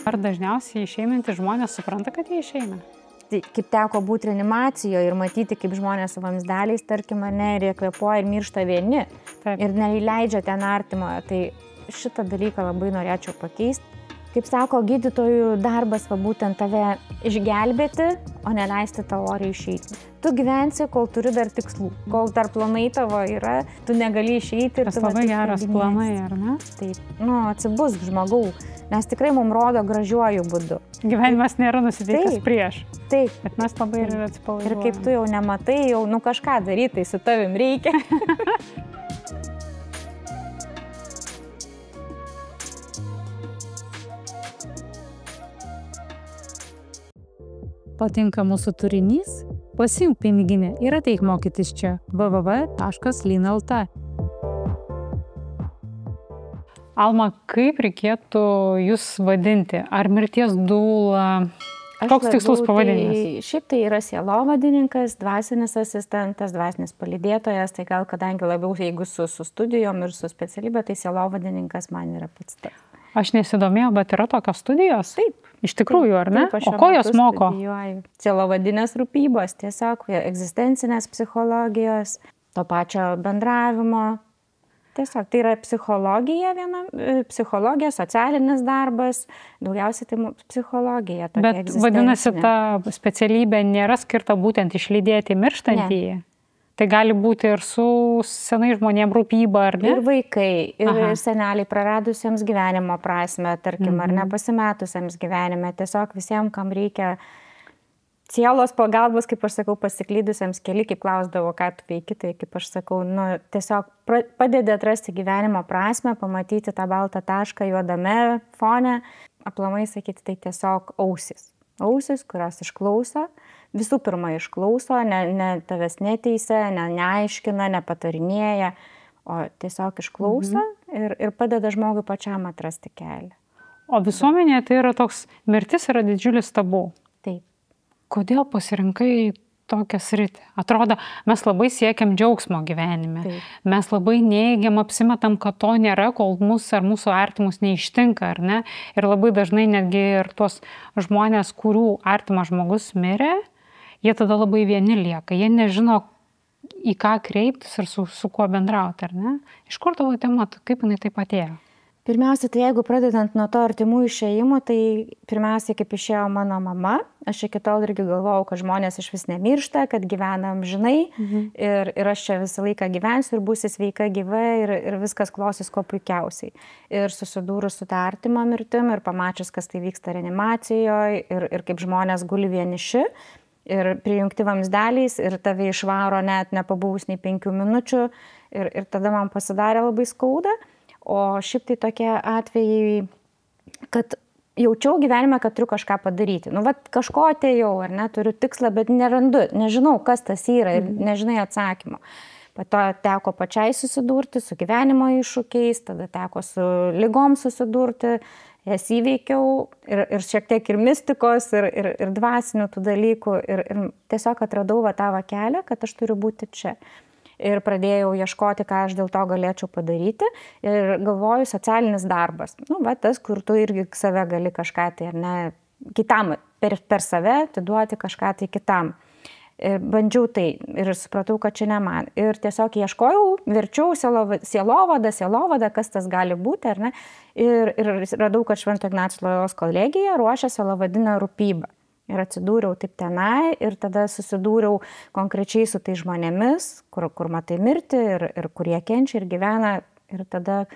Ar dažniausiai išeinantys žmonės supranta, kad jie išeina? Tai kaip teko būti reanimacijoje ir matyti, kaip žmonės su vamzdeliais, tarkim, ir jie kvėpuoja ir miršta vieni. Taip. Ir neįleidžia ten artimojo. Tai šitą dalyką labai norėčiau pakeisti. Kaip sako, gydytojų darbas va būtent tave išgelbėti, o neleisti tau oriai išeiti. Tu gyvensi, kol turi dar tikslų. Kol dar planai tavo yra, tu negali išeiti. Tas labai geras planai, ar ne? Taip, atsibusk žmogau, nes tikrai mums rodo gražiuoju būdu. Gyvenimas nėra nusiteikęs prieš. Taip. Bet mes labai ir atsipalaiduojame. Ir kaip tu jau nematai, jau kažką daryti, tai su tavim reikia. Patinka mūsų turinys? Pasiimk piniginę ir ateik mokytis čia www.lina.lt. Alma, kaip reikėtų jūs vadinti? Ar mirties dūla? Koks tikslus pavadinimas? Šiaip tai yra sielovadininkas, dvasinis asistentas, dvasinis palydėtojas, tai gal kadangi labiau jeigu su studijom ir su specialybė, tai sielovadininkas man yra pats tas. Aš nesidomėjau, bet yra tokios studijos? Taip. Iš tikrųjų, ar ne? Taip, o ko jos moko? Sielovadinės rūpybos, tiesiog egzistencinės psichologijos, to pačio bendravimo. Tiesiog tai yra psichologija viena, psichologija, socialinis darbas, daugiausiai tai psichologija. Bet vadinasi, ta specialybė nėra skirta būtent išlydėti mirštantįjį? Tai gali būti ir su senai žmonėm rūpyba, ar ne? Ir vaikai, ir seneliai praradusiems gyvenimo prasme, tarkim, ar nepasimetusiems gyvenime. Tiesiog visiems, kam reikia sielos pagalbos, kaip aš sakau, pasiklydusiems keli, kaip klausdavo, ką tu veiki, tai kaip aš sakau, tiesiog padedi atrasti gyvenimo prasme, pamatyti tą baltą tašką juodame fone. Aplamai sakyti, tai tiesiog ausis. Ausis, kurios išklauso. Visų pirma išklauso, ne tavęs neteisia, neaiškina, nepatarinėja, o tiesiog išklauso ir padeda žmogui pačiam atrasti kelią. O visuomenėje tai yra toks, mirtis yra didžiulis tabu. Taip. Kodėl pasirinkai tokią sritį? Atrodo, mes labai siekiam džiaugsmo gyvenime. Taip. Mes labai neigiam, apsimetam, kad to nėra, kol mūsų ar mūsų artimus neištinka, ar ne? Ir labai dažnai netgi ir tuos žmonės, kurių artimas žmogus mirė, jie tada labai vieni lieka. Jie nežino, į ką kreiptis ir su kuo bendrauti, ar ne? Iš kur tavo tema, kaip jinai taip atėjo? Pirmiausia, tai jeigu pradedant nuo to artimų išėjimų, tai pirmiausia, kaip išėjo mano mama, aš iki tol irgi galvojau, kad žmonės iš vis nemiršta, kad gyvena amžinai ir aš čia visą laiką gyvensiu ir būsiu sveika, gyva ir viskas klosis kuo puikiausiai. Ir susidūrus su tą artimą mirtim ir pamačius, kas tai vyksta reanimacijoje ir kaip žmonės guli vieniši ir prijungti vamzdeliais ir tave išvaro net nepabuvus nei 5 minučių ir tada man pasidarė labai skauda. O šiaip tai tokie atvejai, kad jaučiau gyvenime, kad turiu kažką padaryti. Kažko atėjau, ar ne, turiu tikslą, bet nerandu, nežinau, kas tas yra ir nežinai atsakymo. Po to teko pačiai susidurti su gyvenimo iššūkiais, tada teko su ligom susidurti, jas įveikiau ir šiek tiek ir mistikos, ir dvasinių tų dalykų ir tiesiog atradau tą kelią, kad aš turiu būti čia. Ir pradėjau ieškoti, ką aš dėl to galėčiau padaryti. Ir galvoju, socialinis darbas. Tas, kur tu irgi save gali kažką tai, ar ne, kitam, per save atiduoti kažką tai kitam. Ir bandžiau tai ir supratau, kad čia ne man. Ir tiesiog ieškojau, verčiau sielovada, kas tas gali būti, ar ne. Ir radau, kad Švento Ignaco Lojolos kolegija ruošia sielovadinę rūpybą. Ir atsidūriau taip tenai ir tada susidūriau konkrečiai su tai žmonėmis, kur matai mirti ir kurie kenčia ir gyvena. Ir tada,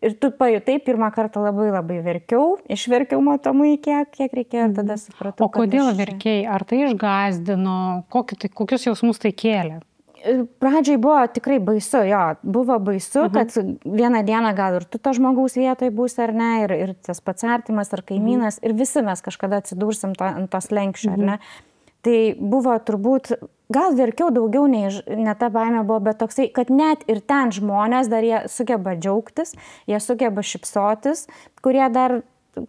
ir tu pajutai, pirmą kartą labai labai verkiau, išverkiau matomai kiek reikėjo ir tada supratau. O kodėl verkiai? Ar tai išgąsdino? Kokius jausmus tai kėlė? Pradžiai buvo tikrai baisu, buvo baisu, kad vieną dieną gal ir tu to žmogaus vietoje būsi ar ne, ir tas pats artimas ar kaimynas, ir visi mes kažkada atsidursim ant tos lenkščio, ar ne. Tai buvo turbūt, gal verkiau daugiau, ne ta baimė buvo, bet toksai, kad net ir ten žmonės dar jie sugeba džiaugtis, jie sugeba šypsotis, kurie dar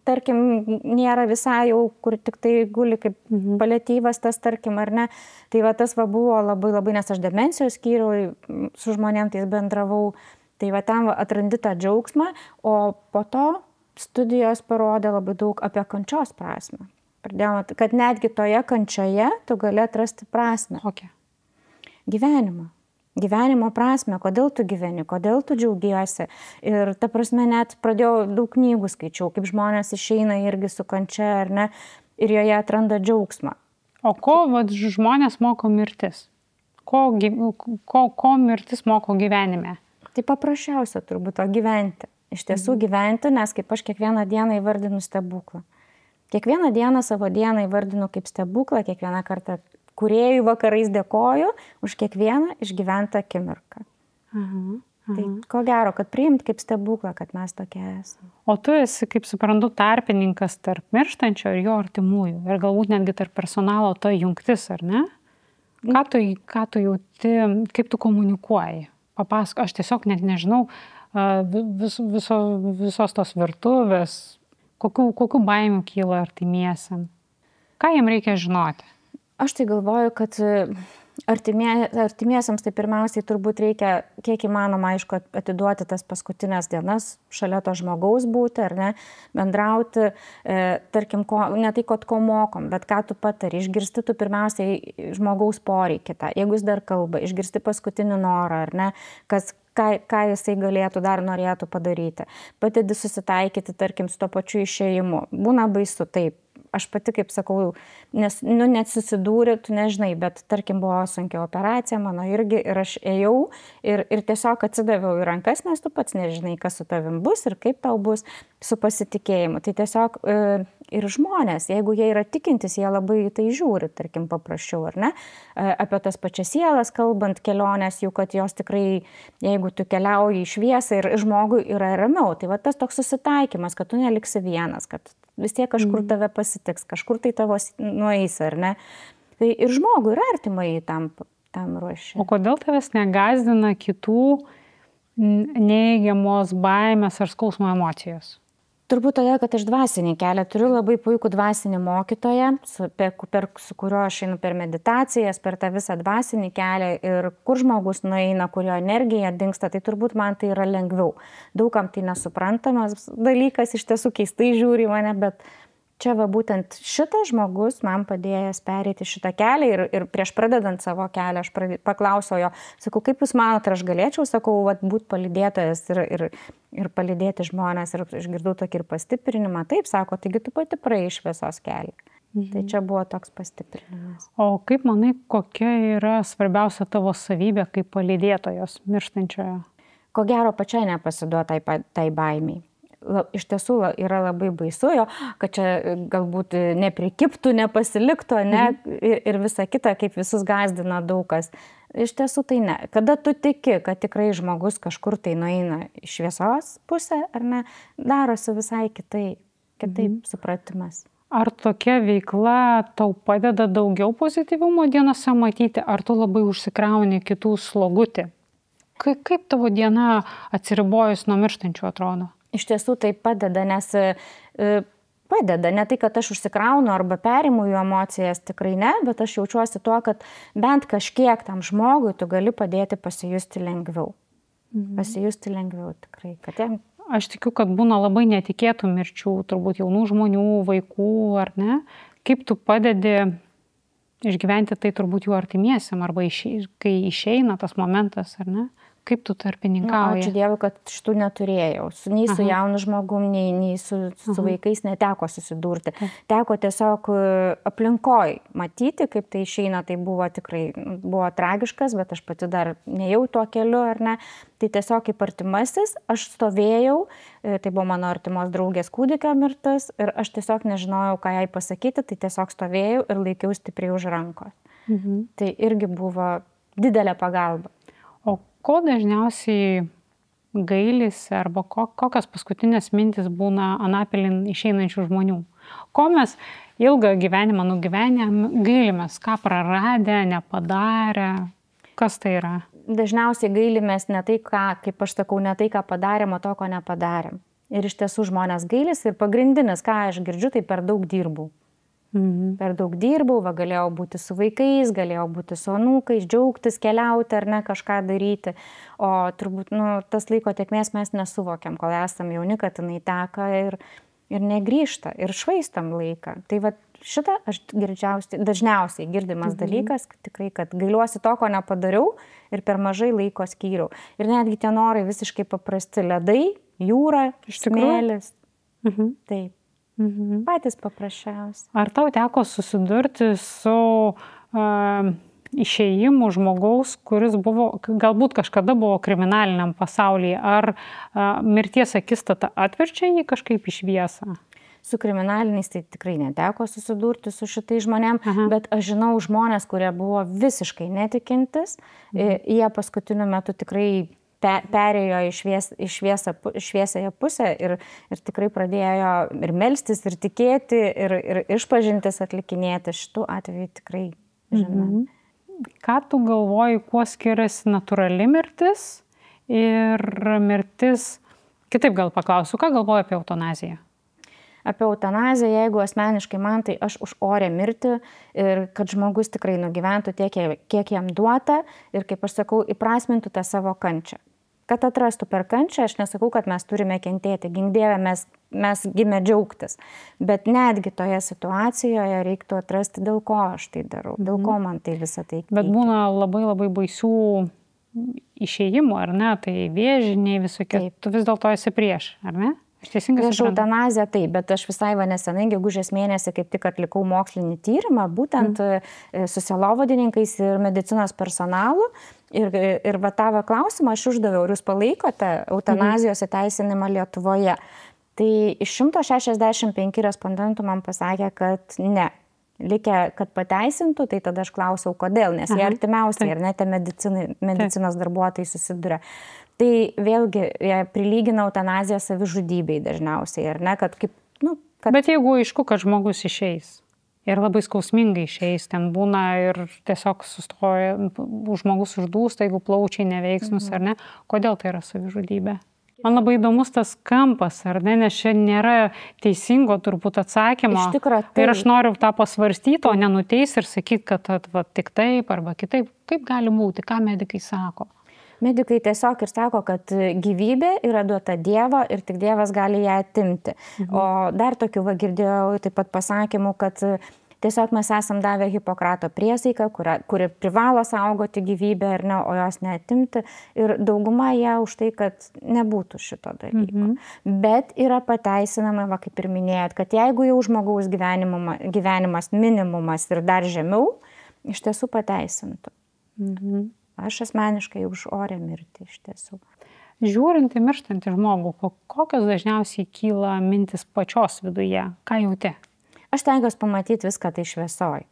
tarkim, nėra visai jau, kur tik tai guli kaip paliatyvas tas, tarkim, ar ne. Tai tas buvo labai labai, nes aš demencijos skyriui su žmonėm tais bendravau, tai ten atrandi tą džiaugsmą, o po to studijos parodė labai daug apie kančios prasme. Pradėjome, kad netgi toje kančioje tu gali atrasti prasme. Kokią? Gyvenimą. Gyvenimo prasme, kodėl tu gyveni, kodėl tu džiaugiesi. Ir ta prasme net pradėjau daug knygų skaičiau, kaip žmonės išeina irgi su kančia, ar ne, ir joje atranda džiaugsmą. O ko žmonės moko mirtis? Ko mirtis moko gyvenime? Tai paprasčiausia turbūt to gyventi. Iš tiesų gyventi, nes kaip aš kiekvieną dieną įvardinu stebuklą. Kiekvieną dieną savo dieną įvardinu kaip stebuklą, kiekvieną kartą kūrėjui vakarais dėkoju už kiekvieną išgyventą akimirką. Tai ko gero, kad priimt kaip stebuklą, kad mes tokie esame. O tu esi, kaip suprantu, tarpininkas tarp mirštančio ir jo artimųjų. Ir galbūt netgi tarp personalo to jungtis, ar ne? Ką tu jauti, kaip tu komunikuoji? Papasako, aš tiesiog net nežinau visos tos virtuvės, kokių baimių kyla artimiesiam. Ką jiem reikia žinoti? Aš tai galvoju, kad artimiesiams tai pirmiausiai turbūt reikia kiek įmanoma, aišku, atiduoti tas paskutinės dienas, šalia to žmogaus būti, ar ne, bendrauti, tarkim, ne tai, kad ko mokom, bet ką tu patari, išgirsti tu pirmiausiai žmogaus poreikį, jeigu jis dar kalba, išgirsti paskutinį norą, ar ne, ką jisai galėtų dar norėtų padaryti. Padedi susitaikyti, tarkim, su to pačiu išėjimu. Būna baisu, taip. Aš pati, kaip sakau, nes, net susidūrė, tu nežinai, bet tarkim buvo sunkia operacija, mano irgi, ir aš ėjau ir tiesiog atsidaviau į rankas, nes tu pats nežinai, kas su tavim bus ir kaip tau bus su pasitikėjimu. Tai tiesiog ir žmonės, jeigu jie yra tikintys, jie labai tai žiūri, tarkim, paprasčiau, ar ne? Apie tas pačias sielas kalbant, kelionės, jų, kad jos tikrai, jeigu tu keliauji į šviesą ir žmogui yra ramiau, tai va tas toks susitaikymas, kad tu neliksi vienas, kad vis tiek kažkur tave pasitiks, kažkur tai tavo nueis, ar ne? Tai ir žmogui ir artimai tam ruošia. O kodėl tavęs negazdina kitų neigiamos baimės ar skausmo emocijos? Turbūt todėl, kad aš dvasinį kelią turiu labai puikų dvasinį mokytoją, su kuriuo aš einu per meditacijas, per tą visą dvasinį kelią ir kur žmogus nueina, kurio energija dingsta, tai turbūt man tai yra lengviau. Daugam tai nesuprantamas dalykas, iš tiesų keistai žiūri mane, bet čia va būtent šitas žmogus man padėjęs pereiti šitą kelią ir prieš pradedant savo kelią aš paklausiau jo, sakau, kaip jūs manote, ar aš galėčiau, sakau, būti palydėtojas ir palydėti žmonės ir išgirdau tokį ir pastiprinimą. Taip, sako, taigi tu pati praėjai šviesos kelią. Tai čia buvo toks pastiprinimas. O kaip manai, kokia yra svarbiausia tavo savybė kaip palydėtojos mirštančiojo? Ko gero pačiai nepasiduoti tai baimiai. Iš tiesų yra labai baisu, kad čia galbūt neprikiptų, nepasiliktų, ne, ir visa kita, kaip visus gazdina daug kas. Iš tiesų tai ne. Kada tu tiki, kad tikrai žmogus kažkur tai nueina į šviesos pusę, ar ne, darosi visai kitaip supratimas. Ar tokia veikla tau padeda daugiau pozityvumo dienose matyti, ar tu labai užsikrauni kitų slogutį? Kaip tavo diena atsiribojus nuo mirštančių atrodo? Iš tiesų tai padeda, nes padeda, ne tai, kad aš užsikraunu arba perimu jų emocijas, tikrai ne, bet aš jaučiuosi tuo, kad bent kažkiek tam žmogui tu gali padėti pasijusti lengviau. Pasijusti lengviau tikrai. Aš tikiu, kad būna labai netikėtų mirčių, turbūt jaunų žmonių, vaikų, ar ne? Kaip tu padedi išgyventi tai turbūt jų artimiesiam, arba kai išeina tas momentas, ar ne? Kaip tu tarpininkauji? Ačiū Dievui, kad šitų neturėjau. Nei su jaunu žmogum, nei su vaikais neteko susidurti. Teko tiesiog aplinkoj matyti, kaip tai išeina. Tai buvo tikrai, buvo tragiškas, bet aš pati dar nejau tuo keliu, ar ne. Tai tiesiog kaip artimasis, aš stovėjau, tai buvo mano artimos draugės kūdikio mirtis ir aš tiesiog nežinojau, ką jai pasakyti, tai tiesiog stovėjau ir laikiau stipriai už rankos. Tai irgi buvo didelė pagalba. O ko dažniausiai gailisi arba kokios paskutinės mintis būna anapilin išeinančių žmonių? Ko mes ilgą gyvenimą nugyvenę gailimės, ką praradę, nepadarę, kas tai yra? Dažniausiai gailimės ne tai, kaip aš sakau, ne tai, ką padarėm, o to, ko nepadarėm. Ir iš tiesų žmonės gailisi ir pagrindinis, ką aš girdžiu, tai per daug dirbau. Per daug dirbau, galėjau būti su vaikais, galėjau būti su anūkais, džiaugtis, keliauti ar ne, kažką daryti. O turbūt tas laiko tėkmės mes nesuvokiam, kol esam jauni, kad jinai teka ir negrįžta, ir švaistam laiką. Tai šitą aš dažniausiai girdimas dalykas, tikrai, kad gailiuosi to, ko nepadariau ir per mažai laiko skyriau. Ir netgi tie norai visiškai paprasti, ledai, jūra, smėlis. Taip. Patys paprasčiausi. Ar tau teko susidurti su išėjimu žmogaus, kuris galbūt kažkada buvo kriminaliniam pasaulyje? Ar mirties akistata atverčia jį kažkaip į šviesą? Su kriminaliniais tai tikrai neteko susidurti su šitais žmonėm, bet aš žinau žmonės, kurie buvo visiškai netikintis, jie paskutiniu metu tikrai perėjo į šviesąją pusę ir tikrai pradėjo ir melstis, ir tikėti, ir išpažintis atlikinėti. Šitų atveju tikrai žinau. Ką tu galvoji, kuo skiriasi natūrali mirtis ir mirtis? Kitaip gal paklausiu, ką galvoji apie eutanaziją? Apie eutanaziją, jeigu asmeniškai man, tai aš už orę mirtį ir kad žmogus tikrai nugyventų tiek, kiek jam duota ir, kaip aš sakau, įprasmintų tą savo kančią. Kad atrastų per kančią, aš nesakau, kad mes turime kentėti, gink Dieve, mes gimę džiaugtis, bet netgi toje situacijoje reiktų atrasti, dėl ko aš tai darau, dėl ko man tai visą tai teikia. Bet būna labai labai baisių išėjimų, ar ne, tai vėžiniai visokie, tu vis dėlto esi prieš, ar ne? Prieš eutanaziją taip, bet aš visai nesenai, gegužės mėnesį, kaip tik atlikau mokslinį tyrimą, būtent su sielovadininkais ir medicinos personalu. Ir tą klausimą aš uždaviau, ar jūs palaikote eutanazijos įteisinimą Lietuvoje. Tai iš 165 respondentų man pasakė, kad ne. Likę, kad pateisintų, tai tada aš klausiau, kodėl, nes jie artimiausiai ir net medicinos darbuotojai susiduria. Tai vėlgi prilygina eutanaziją savižudybei dažniausiai, ar ne, kad kaip, Bet jeigu aišku, kad žmogus išeis ir labai skausmingai išeis, ten būna ir tiesiog sustoja, žmogus uždūsta, jeigu plaučiai neveiksnus, ar ne, kodėl tai yra savižudybė? Man labai įdomus tas kampas, ar ne, nes čia nėra teisingo turbūt atsakymo. Iš tikrųjų, tai. Ir aš noriu tą pasvarstyti, o nenuteis ir sakyti, kad tik taip arba kitaip. Kaip gali būti, ką medikai sako? Medikai tiesiog ir sako, kad gyvybė yra duota Dievo ir tik Dievas gali ją atimti. O dar tokių girdėjau taip pat pasakymų, kad tiesiog mes esam davę Hipokrato priesaiką, kuri privalo saugoti gyvybę ir ne, o jos neatimti. Ir dauguma ją už tai, kad nebūtų šito dalyko. Bet yra pateisinama, kaip ir minėjot, kad jeigu jau žmogaus gyvenimas minimumas ir dar žemiau, iš tiesų pateisintų. Aš asmeniškai už orę mirtį iš tiesų. Žiūrint į mirštantį žmogų, kokios dažniausiai kyla mintis pačios viduje? Ką jauti? Aš stengiuosi pamatyti viską tai šviesoj.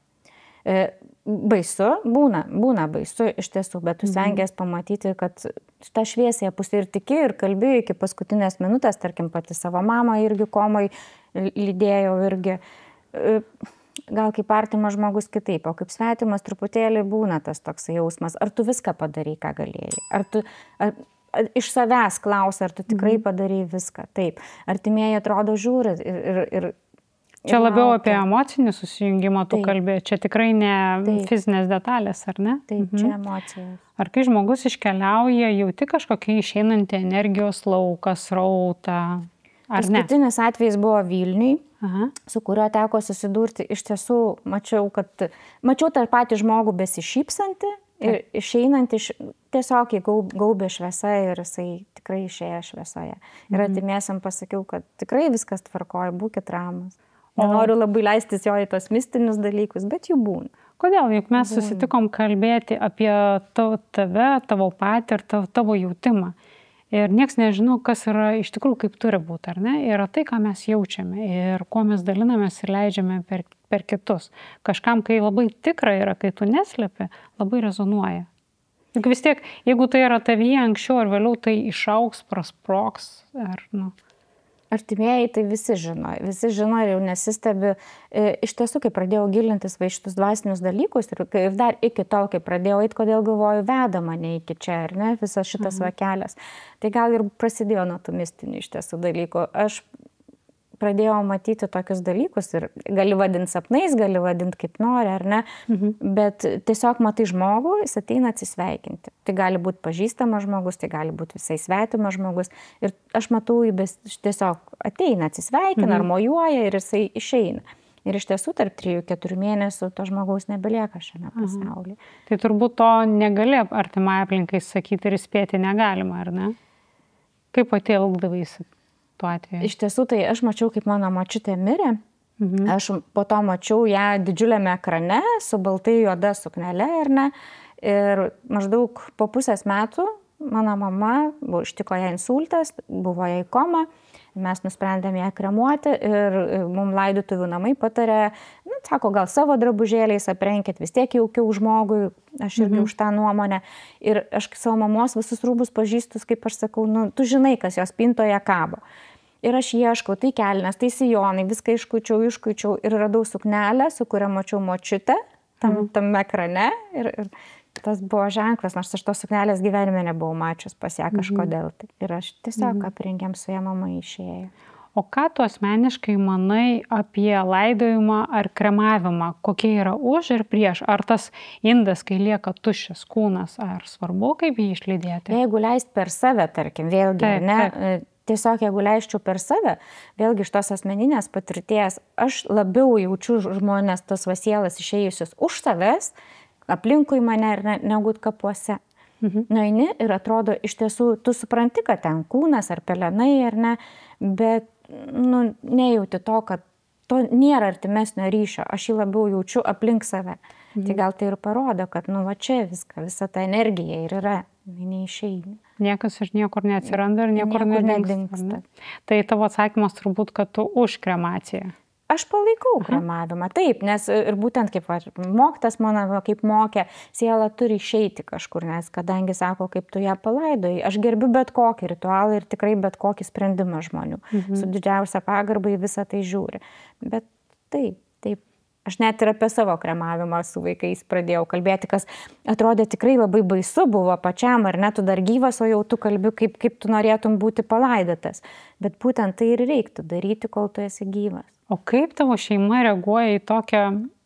Baisu, būna baisu iš tiesų, bet tu stengiasi pamatyti, kad tą šviesąją pusę ir tiki ir kalbėjai iki paskutinės minutės, tarkim pati savo mamą irgi komai lydėjau irgi. Gal kaip artimas žmogus kitaip, o kaip svetimas truputėlį būna tas toks jausmas. Ar tu viską padarai, ką galėjai? Ar tu iš savęs klausia, ar tu tikrai padarai viską? Taip. Artimieji atrodo žiūri ir čia labiau apie emocinį susijungimą tu kalbėjai. Čia tikrai ne fizinės detalės, ar ne? Taip, čia emocijos. Ar kai žmogus iškeliauja, jauti kažkokį išeinantį energijos lauką, srautą? Paskutinis atvejis buvo Vilniui, su kuriuo teko susidurti. Iš tiesų mačiau tą patį žmogų besišypsantį ir išeinantį, tiesiog jį gaubė šviesa ir jisai tikrai išėjo šviesoje. Ir artimiesiam pasakiau, kad tikrai viskas tvarkoja, būkit ramus. Nenoriu labai leistis jo į tos mistinius dalykus, bet jų būna. Kodėl? Juk mes susitikom kalbėti apie tave, tavo patį ir tavo jautimą. Ir nieks nežino, kas yra iš tikrųjų, kaip turi būti, ar ne? Yra tai, ką mes jaučiame ir kuo mes dalinamės ir leidžiame per kitus. Kažkam, kai labai tikra yra, kai tu neslepi, labai rezonuoja. Juk vis tiek, jeigu tai yra tavyje anksčiau ar vėliau, tai išaugs, prasproks. Artimieji tai visi žino ir jau nesistebi. Iš tiesų, kai pradėjau gilintis šitus dvasinius dalykus ir dar iki tol, kai pradėjau eiti, kodėl galvoju, veda mane iki čia, ar ne, visas šitas kelias. Tai gal ir prasidėjo nuo tų mistinių iš tiesų dalykų. Aš pradėjau matyti tokius dalykus ir gali vadinti sapnais, gali vadinti kaip nori, ar ne, bet tiesiog matai žmogų, jis ateina atsisveikinti. Tai gali būti pažįstamas žmogus, tai gali būti visai svetimas žmogus ir aš matau, jis tiesiog ateina, atsisveikina, ar mojuoja ir jisai išeina. Ir iš tiesų tarp 3-4 mėnesių to žmogaus nebelieka šiame pasaulyje. Tai turbūt to negali artimai aplinkai sakyti ir spėti negalima, ar ne? Kaip pati elgdavaisi tuo atveju? Iš tiesų, tai aš mačiau, kaip mano močiutė mirė. Aš po to mačiau ją didžiuliame ekrane su baltai juoda suknele, ar ne? Ir maždaug po pusės metų mano mama ištiko ją insultas, buvo jai koma. Mes nusprendėm ją kremuoti ir mums laidotuvių namai patarė, sako, gal savo drabužėliais aprenkit, vis tiek jaukiau žmogui, aš irgi už tą nuomonę. Ir aš savo mamos visus rūbus pažįstus, kaip aš sakau, tu žinai, kas jos pintoje kabo. Ir aš ieškau, tai kelnes, tai sijonai, viską iškuičiau ir radau suknelę, su kuria mačiau močiutę tam ekrane. Ir tas buvo ženklas, nors aš tos suknelės gyvenime nebuvau mačius pas ją kažkodėl. Ir aš tiesiog aprengėm su ją, mama išėjo. O ką tu asmeniškai manai apie laidojimą ar kremavimą? Kokie yra už ir prieš? Ar tas indas, kai lieka tuščias kūnas, ar svarbu, kaip jį išlydėti? Jeigu leist per save, tarkim, vėlgi, ne? Tiesiog jeigu leisčiau per save, vėlgi iš tos asmeninės patirties, aš labiau jaučiu žmonės, tos vasielas išėjusius už savęs, aplinkui mane negu kapuose. Nueini ir atrodo, iš tiesų, tu supranti, kad ten kūnas ar pelenai ar ne, bet nejauti to, kad to nėra artimesnio ryšio, aš jį labiau jaučiu aplink save. Tai gal tai ir parodo, kad va čia visa ta energija ir yra, neišeina. Niekas iš niekur neatsiranda ir niekur nedingsta. Tai tavo atsakymas turbūt, kad tu už kremaciją. Aš palaikau kremavimą, taip, nes ir būtent kaip mokytas mano, kaip mokė, siela turi išeiti kažkur, nes kadangi sako, kaip tu ją palaidojai, aš gerbiu bet kokį ritualą ir tikrai bet kokį sprendimą žmonių. Su didžiausia pagarba į visą tai žiūri. Bet taip, aš net ir apie savo kremavimą su vaikais pradėjau kalbėti, kas atrodė tikrai labai baisu buvo pačiam, ar ne, tu dar gyvas, o jau tu kalbi, kaip tu norėtum būti palaidotas. Bet būtent tai ir reiktų daryti, kol tu esi gyvas. O kaip tavo šeima reaguoja į tokią,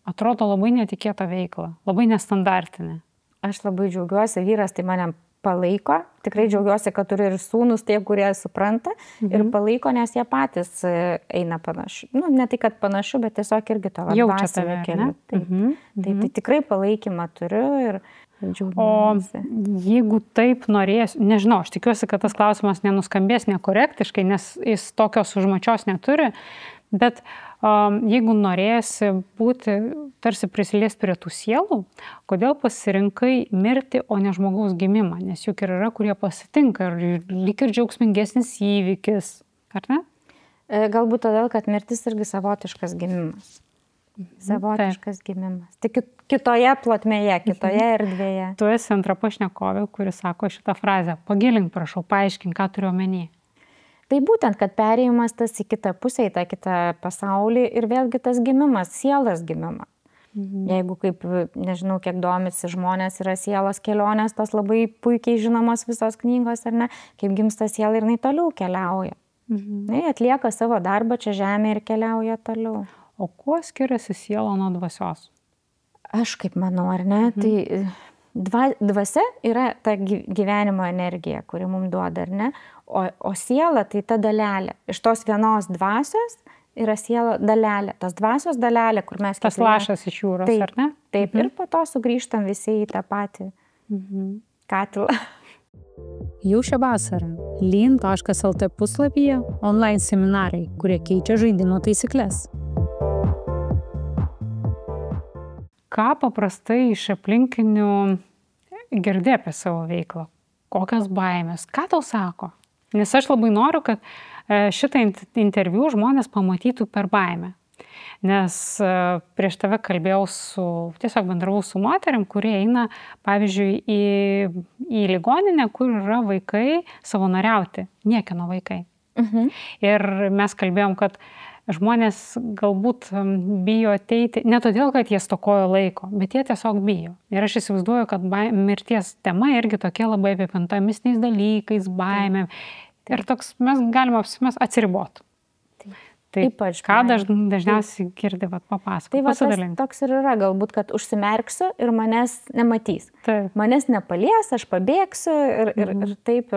atrodo, labai netikėtą veiklą, labai nestandartinę? Aš labai džiaugiuosi, vyras tai mane palaiko, tikrai džiaugiuosi, kad turiu ir sūnus tie, kurie supranta ir palaiko, nes jie patys eina panašu. Ne tai, kad panašu, bet tiesiog irgi to dvasinio keliu. Tai tikrai palaikymą turiu ir džiaugiuosi. O jeigu taip norėsiu, nežinau, aš tikiuosi, kad tas klausimas nenuskambės nekorektiškai, nes jis tokios užmačios neturi, bet jeigu norėsi būti, tarsi prisiliesti prie tų sielų, kodėl pasirinkai mirti, o ne žmogaus gimimą? Nes juk ir yra, kurie pasitinka ir lyg ir džiaugsmingesnis įvykis, ar ne? Galbūt todėl, kad mirtis irgi savotiškas gimimas. Savotiškas gimimas. Tik kitoje plotmėje, kitoje erdvėje. Tu esi antra pašnekovė, kuri sako šitą frazę. Pagilink, prašau, paaiškink, ką turiu omeny. Tai būtent, kad perėjimas tas į kitą pusę, į tą kitą pasaulį ir vėlgi tas gimimas, sielos gimimas. Jeigu kaip, nežinau, kiek domisi žmonės, yra sielos kelionės, tos labai puikiai žinomos visos knygos, ar ne, kaip gimsta siela ir jinai toliau keliauja. Atlieka savo darbą čia žemėje ir keliauja toliau. O kuo skiriasi siela nuo dvasios? Aš kaip manau, ar ne, tai dvasia yra ta gyvenimo energija, kuri mums duoda, ar ne? O siela tai ta dalelė. Iš tos vienos dvasios yra siela dalelė. Tas dvasios dalelė, kur mes... Tas lašas iš jūros, taip, ar ne? Taip, ir po to sugrįžtam visi į tą patį katilą. Jau šią vasarą lean.lt puslapyje online seminarai, kurie keičia žaidimo taisyklės. Ką paprastai iš aplinkinių girdi apie savo veiklą? Kokias baimės? Ką tau sako? Nes aš labai noriu, kad šitą interviu žmonės pamatytų per baimę. Nes prieš tave kalbėjau tiesiog bendravau su moterim, kurie eina, pavyzdžiui, į ligoninę, kur yra vaikai savanoriauti, niekieno vaikai. Ir mes kalbėjom, kad žmonės galbūt bijo ateiti, ne todėl, kad jie stokojo laiko, bet jie tiesiog bijo. Ir aš įsivaizduoju, kad mirties tema irgi tokia labai apipinta mistiniais dalykais, baimėm. Ir toks mes galime atsiriboti. Tai Ypač ką baimė. dažniausiai girdi, papasakok, Tai va, tas pasidalink. toks ir yra, galbūt, kad užsimerksiu ir manęs nematys. Taip. Manęs nepalies, aš pabėgsiu ir taip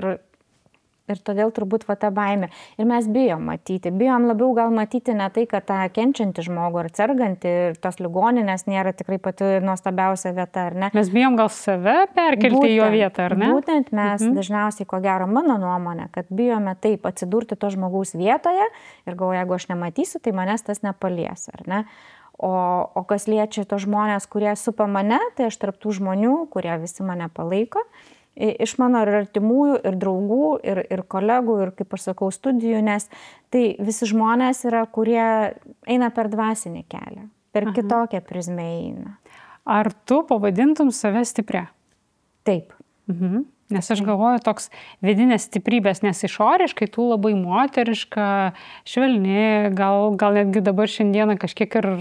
ir todėl turbūt va ta baimė. Ir mes bijom matyti. Bijom labiau gal matyti ne tai, kad tą kenčiantį žmogų ar sergantį ir tos ligoninės nėra tikrai pati nuostabiausia vieta, ar ne? Mes bijom gal save perkelti į jo vietą, ar ne? Būtent mes dažniausiai, ko gero, mano nuomonė, kad bijome taip atsidurti to žmogaus vietoje ir galvoju, jeigu aš nematysiu, tai manęs tas nepalies, ar ne? O kas liečia to žmonės, kurie supa mane, tai aš tarp tų žmonių, kurie visi mane palaiko, iš mano ir artimųjų, ir draugų, ir kolegų, ir, kaip aš sakau, studijų, nes tai visi žmonės yra, kurie eina per dvasinį kelią, per kitokią prizmę eina. Ar tu pavadintum save stipria? Taip. Nes aš galvoju toks vidinės stiprybės, nes išoriškai tu labai moteriška, švelni, gal netgi dabar šiandieną kažkiek ir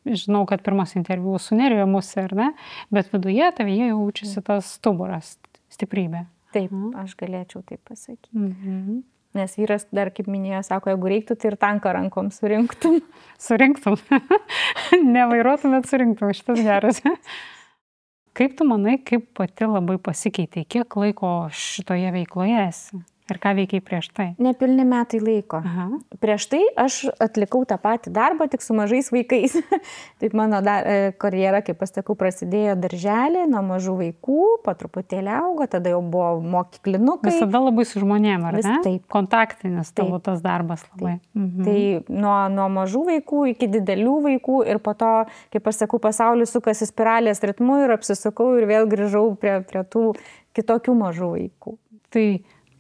žinau, kad pirmas interviu sunerijomusi, ar ne, bet viduje tavyje jaučiasi tas stuburas. Stiprybė. Taip, aš galėčiau taip pasakyti. Nes vyras dar, kaip minėjo, sako, jeigu reiktų, tai ir tanką rankom surinktum. Surinktum. Nevairuotum, bet surinktum. Šitas geras. Kaip tu manai, kaip pati labai pasikeitė? Kiek laiko šitoje veikloje esi? Ir ką veikiai prieš tai? Nepilni metai laiko. Prieš tai aš atlikau tą patį darbą, tik su mažais vaikais. Taip mano karjera, kaip pasakau, prasidėjo darželį, nuo mažų vaikų, po truputėlį augo, tada jau buvo mokyklinukai. Visada labai su žmonėm, ar ne? Taip. Kontaktinis tavo tas darbas labai. Tai nuo mažų vaikų iki didelių vaikų ir po to, kaip aš sakau, pasaulis sukasi spiralės ritmu ir apsisukau ir vėl grįžau prie tų kitokių mažų vaikų. Tai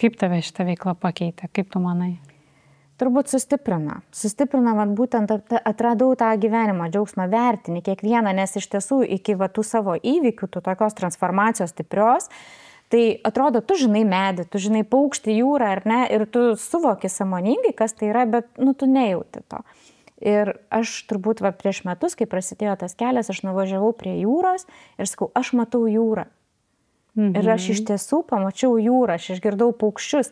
kaip tave šitą veiklą pakeitė? Kaip tu manai? Turbūt sustiprina. Sustiprina, man būtent atradau tą gyvenimo džiaugsmą, vertinį kiekvieną, nes iš tiesų iki tų savo įvykių, tų tokios transformacijos stiprios, tai atrodo, tu žinai medį, tu žinai paukštį, jūrą, ar ne, ir tu suvoki sąmoningai, kas tai yra, bet tu nejauti to. Ir aš turbūt prieš metus, kai prasidėjo tas kelias, aš nuvažiavau prie jūros ir sakau, aš matau jūrą. Ir aš iš tiesų pamačiau jūrą, aš išgirdau paukščius.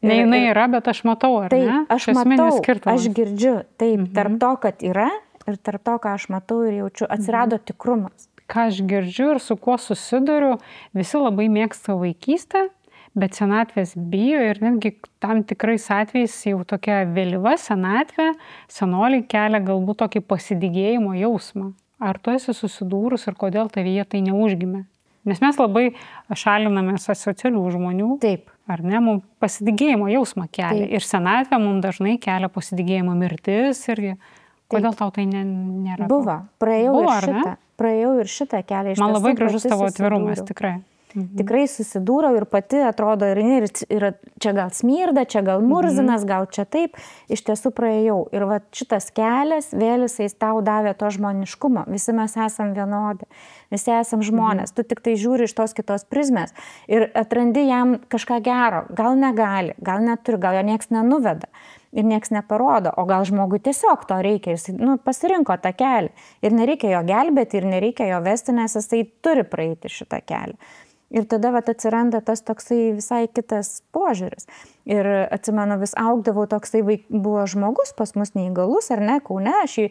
Ne jinai yra, bet aš matau, ar ne? Taip, aš matau, aš girdžiu. Taip, tarp to, kad yra ir tarp to, ką aš matau ir jaučiu, atsirado tikrumas. Ką aš girdžiu ir su kuo susiduriu, visi labai mėgsta vaikystę, bet senatvės bijo ir netgi tam tikrais atvejais jau tokia vėlyva senatvė, senoliai kelia galbūt tokį pasidygėjimo jausmą. Ar tu esi susidūrus ir kodėl tavyje tai neužgimė? Nes mes labai šalinamės asocialių žmonių. Taip. Ar ne, mums pasidygėjimo jausmą kelia. Taip. Ir senatvė mums dažnai kelia pasidygėjimo mirtis irgi. Kodėl tau tai nėra? Buvo. Praėjau ir šitą kelią. Man labai gražus tavo atvirumas, tikrai. Tikrai susidūriau ir pati atrodo, ir čia gal smirda, čia gal murzinas, gal čia taip. Iš tiesų praėjau. Ir šitas kelias vėl jisai tau davė to žmoniškumo. Visi mes esam vienodi. Visi esam žmonės. Tu tik tai žiūri iš tos kitos prizmės. Ir atrandi jam kažką gero. Gal negali, gal neturi, gal jo nieks nenuveda. Ir nieks neparodo. O gal žmogui tiesiog to reikia. Jis pasirinko tą kelią. Ir nereikia jo gelbėti, ir nereikia jo vesti, nes jisai turi praeiti šitą kelią. Ir tada atsiranda tas toksai visai kitas požiūris. Ir atsimenu, vis augdavau toksai, buvo žmogus pas mus neįgalus, ar ne, Kaune. Aš jį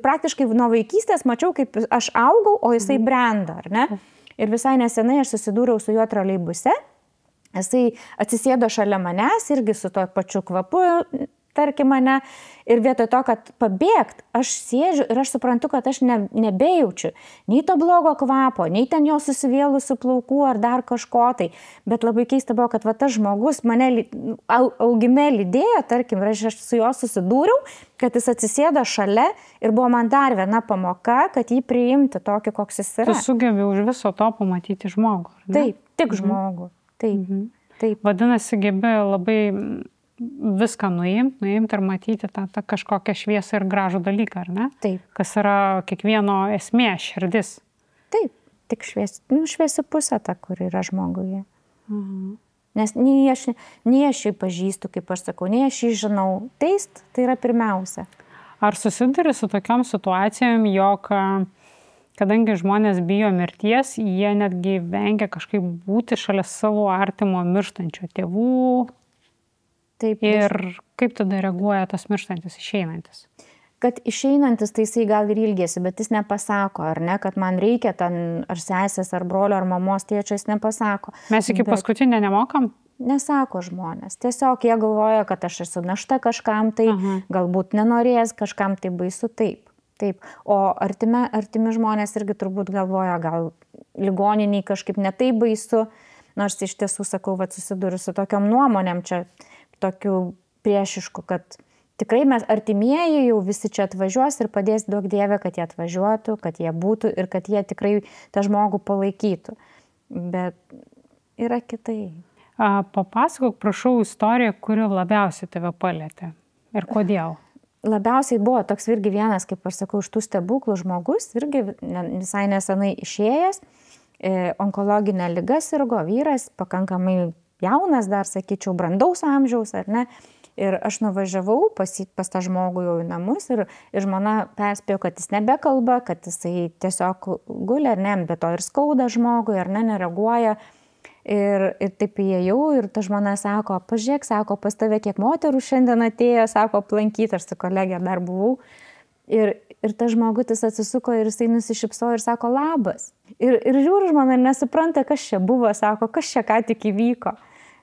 praktiškai nuo vaikystės mačiau, kaip aš augau, o jisai brendo, ar ne. Ir visai nesenai aš susidūriau su juo troleibuse. Jisai atsisėdo šalia manęs, irgi su to pačiu kvapu, tarkim mane, ir vietoj to, kad pabėgt, aš sėdžiu ir aš suprantu, kad aš nebejaučiu nei to blogo kvapo, nei ten jo susivėlusių plaukų ar dar kažko tai, bet labai keista buvo, kad tas žmogus mane augime lydėjo, tarkim, ir aš su juo susidūriau, kad jis atsisėdo šalia ir buvo man dar viena pamoka, kad jį priimti tokį, koks jis yra. Tu sugebi už viso to pamatyti žmogų, ar ne? Taip, tik žmogų. Taip. Vadinasi, gebi labai viską nuimti ir matyti tą kažkokią šviesą ir gražų dalyką, ar ne? Taip. Kas yra kiekvieno esmė, širdis. Taip, tik šviesi pusė ta, kur yra žmoguje. Nes nei aš jį pažįstu, kaip aš sakau, nei aš jį žinau. Teist, tai yra pirmiausia. Ar susiduri su tokiom situacijom, jog kadangi žmonės bijo mirties, jie netgi vengia kažkaip būti šalia savo artimo mirštančio tėvų, Taip. Ir kaip tada reaguoja tas mirštantis, išeinantis? Kad išeinantis, tai jisai gal ir ilgėsi, bet jis nepasako, ar ne, kad man reikia ten ar sesės, ar brolio, ar mamos, tėčio, jis nepasako. Mes iki paskutinio nemokam? Nesako žmonės. Tiesiog jie galvoja, kad aš esu našta kažkam, tai galbūt nenorės, kažkam tai baisu, taip. O artimi žmonės irgi turbūt galvoja, gal ligoniniai kažkaip netai baisu, nors iš tiesų, sakau, susiduriu su tokiom nuomonėm čia, tokiu priešišku, kad tikrai mes artimieji jau visi čia atvažiuos ir padės, duok Dieve, kad jie atvažiuotų, kad jie būtų ir kad jie tikrai tą žmogų palaikytų. Bet yra kitai. Papasakok, prašau, istoriją, kuri labiausiai tave palietė ir kodėl? Labiausiai buvo toks irgi vienas, kaip aš sakau, iš tų stebuklų žmogus, irgi visai nesenai išėjęs, onkologinė liga sirgo, vyras, pakankamai jaunas, dar sakyčiau, brandaus amžiaus, ar ne? Ir aš nuvažiavau pas tą žmogų jau į namus ir žmona perspėjo, kad jis nebekalba, kad jisai tiesiog guli, ar ne, bet to ir skauda žmogui, ar ne, nereaguoja. Ir taip įėjau ir ta žmona sako, pažiūrėk, sako, pas tave kiek moterų šiandien atėjo, sako, aplankyti, aš su kolegė dar buvau. Ir tas žmogutis atsisuko ir jisai nusišypsojo ir sako, labas. Ir žiūri žmona ir nesupranta, kas čia buvo, sako, kas čia ką tik įvyko.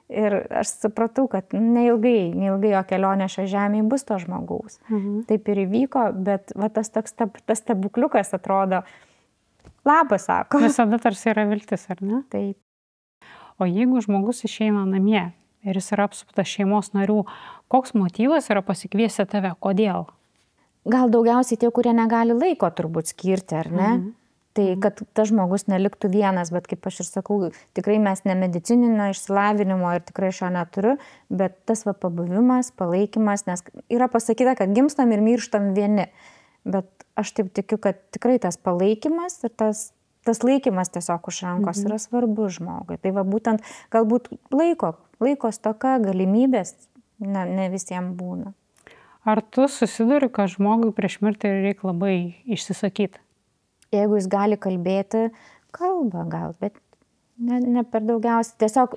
Ir aš supratau, kad neilgai jo kelionė šią žemėje bus to žmogaus. Taip ir įvyko, bet va, tas stebukliukas atrodo, labas, sako. Visada tarsi yra viltis, ar ne? Taip. O jeigu žmogus išeina namie ir jis yra apsuptas šeimos narių, koks motyvas yra pasikviesti tave? Kodėl? Gal daugiausiai tie, kurie negali laiko turbūt skirti, ar ne? Tai kad tas žmogus neliktų vienas, bet kaip aš ir sakau, tikrai mes ne medicininio išsilavinimo ir tikrai aš jo neturiu, bet tas pabuvimas, palaikymas, nes yra pasakyta, kad gimstam ir mirštam vieni. Bet aš taip tikiu, kad tikrai tas palaikymas ir tas laikymas tiesiog už rankos yra svarbu žmogui. Tai va būtent galbūt laiko stoka, galimybės ne visiems būna. Ar tu susiduri, kad žmogui prieš mirtį reikia labai išsisakyti? Jeigu jis gali kalbėti, kalba gal, bet ne per daugiausiai. Tiesiog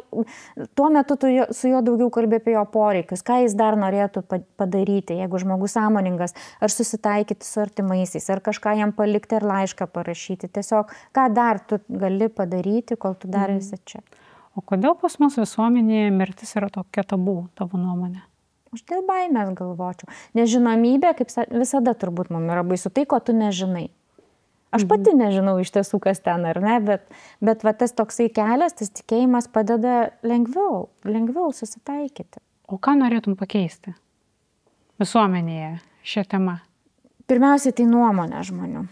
tuo metu tu su juo daugiau kalbė apie jo poreikius, ką jis dar norėtų padaryti, jeigu žmogus sąmoningas, ar susitaikyti su artimaisiais, ar kažką jam palikti, ar laišką parašyti. Tiesiog, ką dar tu gali padaryti, kol tu dar esi čia. O kodėl pas mus visuomenėje mirtis yra tokia tabu, tavo nuomonė? Aš dėl baimės galvočiau. Nežinomybė, kaip visada turbūt mums yra baisu, tai ko tu nežinai. Aš pati nežinau iš tiesų, kas ten ar ne, bet va, tas toksai kelias, tas tikėjimas padeda lengviau susitaikyti. O ką norėtum pakeisti visuomenėje šią temą? Pirmiausiai tai nuomonė žmonių.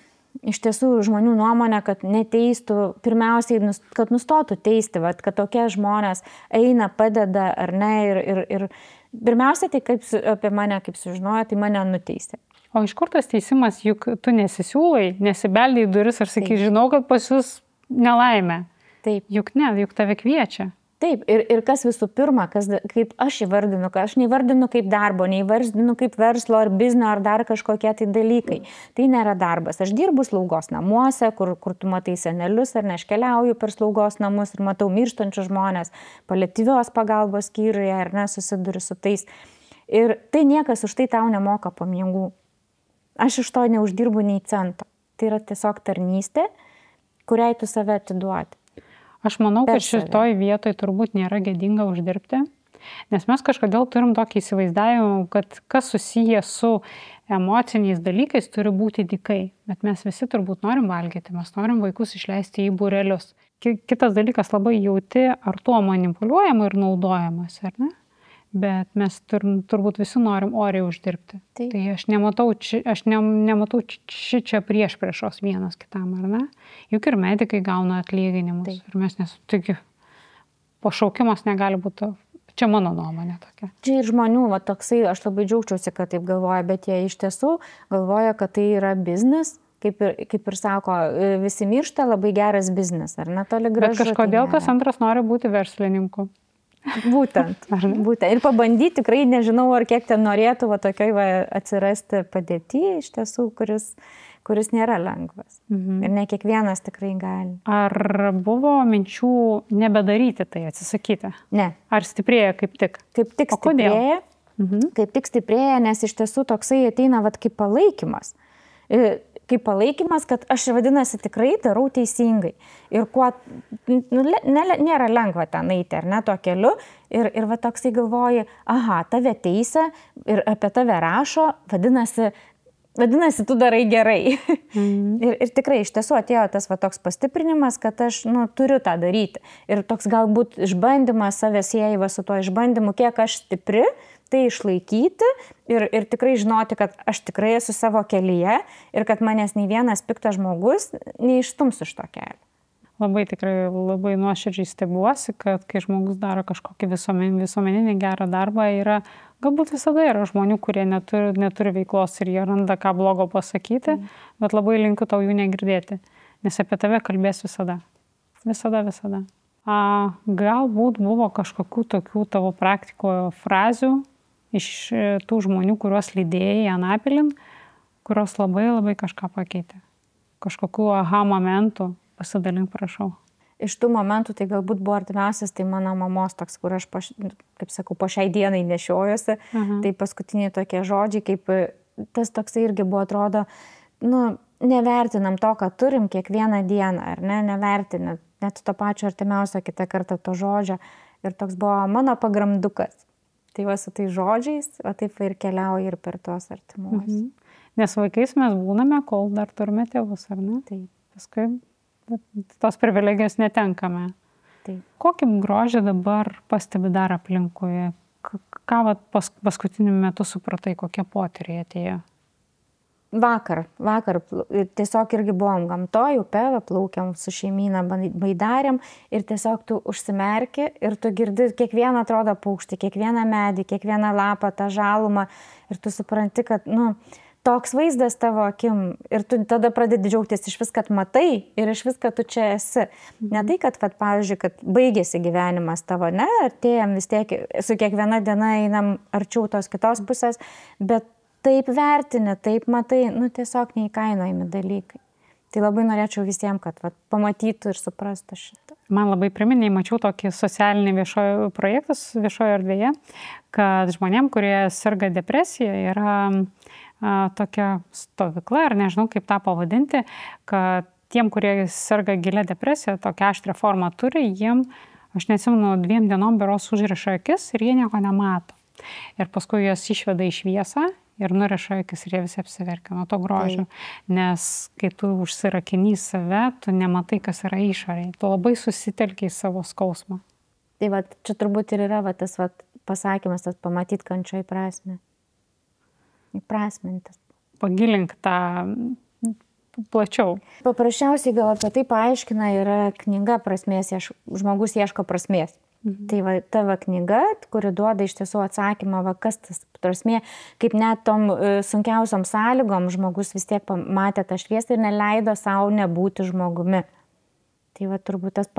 Iš tiesų žmonių nuomonė, kad neteistų, pirmiausiai, kad nustotų teisti, va, kad tokie žmonės eina, padeda ar ne. Ir pirmiausia, tai kaip apie mane, kaip sužinojo, tai mane nuteisė. O iš kur tas teisimas, juk tu nesisiūlai, nesibeldai į duris ir sakai, žinau, kad pas jūs nelaimė. Taip. Juk tave kviečia. Taip, ir kas visų pirma, kaip aš įvardinu, kad aš neįvardinu kaip darbo, neįvardinu kaip verslo ar biznio ar dar kažkokie tai dalykai. Tai nėra darbas. Aš dirbu slaugos namuose, kur tu matai senelius, ar ne, aš keliauju per slaugos namus ir matau mirštančius žmonės, paliatyvios pagalbos skyriuje, ar ne, susiduriu su tais. Ir tai niekas už tai tau nemoka pamėgų. Aš iš to neuždirbu nei cento. Tai yra tiesiog tarnystė, kuriai tu save atiduoti. Aš manau, kad šitoj vietoj turbūt nėra gėdinga uždirbti, nes mes kažkodėl turim tokį įsivaizdavimą, kad kas susiję su emociniais dalykais turi būti dykai. Bet mes visi turbūt norim valgyti, mes norim vaikus išleisti į būrelius. Kitas dalykas labai jauti, ar tuo manipuliuojama ir naudojamas, ar ne? Bet mes turbūt visi norim oriai uždirbti. Taip. Tai aš nematau čia priešpriešos vienas kitam, ar ne? Juk ir medikai gauna atlyginimus. Taip. Ir mes taigi pašaukimas negali būti, čia mano nuomonė tokia. Čia ir žmonių, va, toksai, aš labai džiaugčiausi, kad taip galvoja, bet jie iš tiesų galvoja, kad tai yra biznis. Kaip ir sako, visi miršta, labai geras biznis, ar ne, toli gražu. Bet kažkodėl kas antras nori būti verslininku. Būtent. Ir pabandyti, tikrai nežinau, ar kiek ten norėtų va tokioj va atsirasti padėty, iš tiesų, kuris nėra lengvas. Ir ne kiekvienas tikrai gali. Ar buvo minčių nebedaryti tai, atsisakyti? Ne. Ar stiprėja kaip tik? Kaip tik O kodėl? stiprėja. Kaip tik stiprėja, nes iš tiesų toksai ateina kaip palaikymas. Kaip palaikymas, kad aš vadinasi tikrai darau teisingai. Ir kuo nėra lengva ten eiti, ar ne, tuo keliu. Ir va toksai galvoji, aha, tave teisia ir apie tave rašo, vadinasi, tu darai gerai. Ir tikrai iš tiesų atėjo tas va toks pastiprinimas, kad aš turiu tą daryti. Ir toks galbūt išbandymas savęs siejama su tuo išbandymu, kiek aš stipri, tai išlaikyti ir tikrai žinoti, kad aš tikrai esu savo kelyje ir kad manęs nei vienas piktas žmogus neištums iš to kelio. Labai nuoširdžiai stebiuosi, kad kai žmogus daro kažkokį visuomeninį gerą darbą, galbūt visada yra žmonių, kurie neturi veiklos ir jie randa ką blogo pasakyti, bet labai linkiu tau jų negirdėti, nes apie tave kalbės visada. Visada. Galbūt buvo kažkokių tokių tavo praktikoje frazių iš tų žmonių, kuriuos lydėjai Anapilin, kurios labai kažką pakeitė. Kažkokių aha momentų, pasidalink, prašau. Iš tų momentų tai galbūt buvo artimiausias, tai mano mamos toks, kur aš, kaip sakau, po šiai dienai nešiojuosi. Tai paskutiniai tokie žodžiai, kaip tas toksai irgi buvo, atrodo, nevertinam to, ką turim kiekvieną dieną, ar ne, nevertinam net to pačio artimiausio kitą kartą to žodžio. Ir toks buvo mano pagramdukas. Tai va su tai žodžiais, o taip ir keliauja ir per tuos artimuosius. Nes vaikais mes būname, kol dar turime tėvus, ar ne? Taip. Paskui tos privilegijos netenkame. Taip. Kokį grožį dabar pastebi dar aplinkui? Ką paskutiniu metu supratai, kokie potyriai atėjo? Vakar tiesiog irgi buvom gamtoj, upe, plaukiam su šeimyna, baidarėm ir tiesiog tu užsimerki ir tu girdi kiekvieną atrodo paukštį, kiekvieną medį, kiekvieną lapą, tą žalumą ir tu supranti, kad toks vaizdas tavo akim ir tu tada pradedi džiaugtis iš vis, kad matai ir iš vis, kad tu čia esi. Ne tai, kad pavyzdžiui, kad baigėsi gyvenimas tavo, ne, artėjam vis tiek, su kiekviena diena einam arčiau tos kitos pusės, bet taip vertini, taip matai, tiesiog neįkainojami dalykai. Tai labai norėčiau visiems, kad pamatytų ir suprastų šitą. Man labai priminė, mačiau tokį socialinį projektus viešojo erdvėje, kad žmonėm, kurie serga depresija, yra tokia stovykla, ar nežinau kaip tą pavadinti, kad tiem, kurie serga gilia depresija, tokia aštrią formą turi, jiem, aš neatsimenu, 2 dienom beros užriša akis ir jie nieko nemato. Ir paskui jas išveda į šviesą ir nureša akis ir jie visi apsiverkia nuo to grožio. Nes kai tu užsirakini save, tu nematai, kas yra išorėje. Tu labai susitelki į savo skausmą. Tai čia turbūt ir yra tas pasakymas, tas pamatyti kančioj prasmę. Įprasmintis. Pagilink tą plačiau. Paprasčiausiai gal apie tai paaiškina yra knyga prasmės, žmogus ieško prasmės. Tai tavo knyga, kuri duoda iš tiesų atsakymą, kas tas prasmė, kaip net tom sunkiausiom sąlygom žmogus vis tiek pamatė tą šviesą ir neleido savo nebūti žmogumi. Tai turbūt tas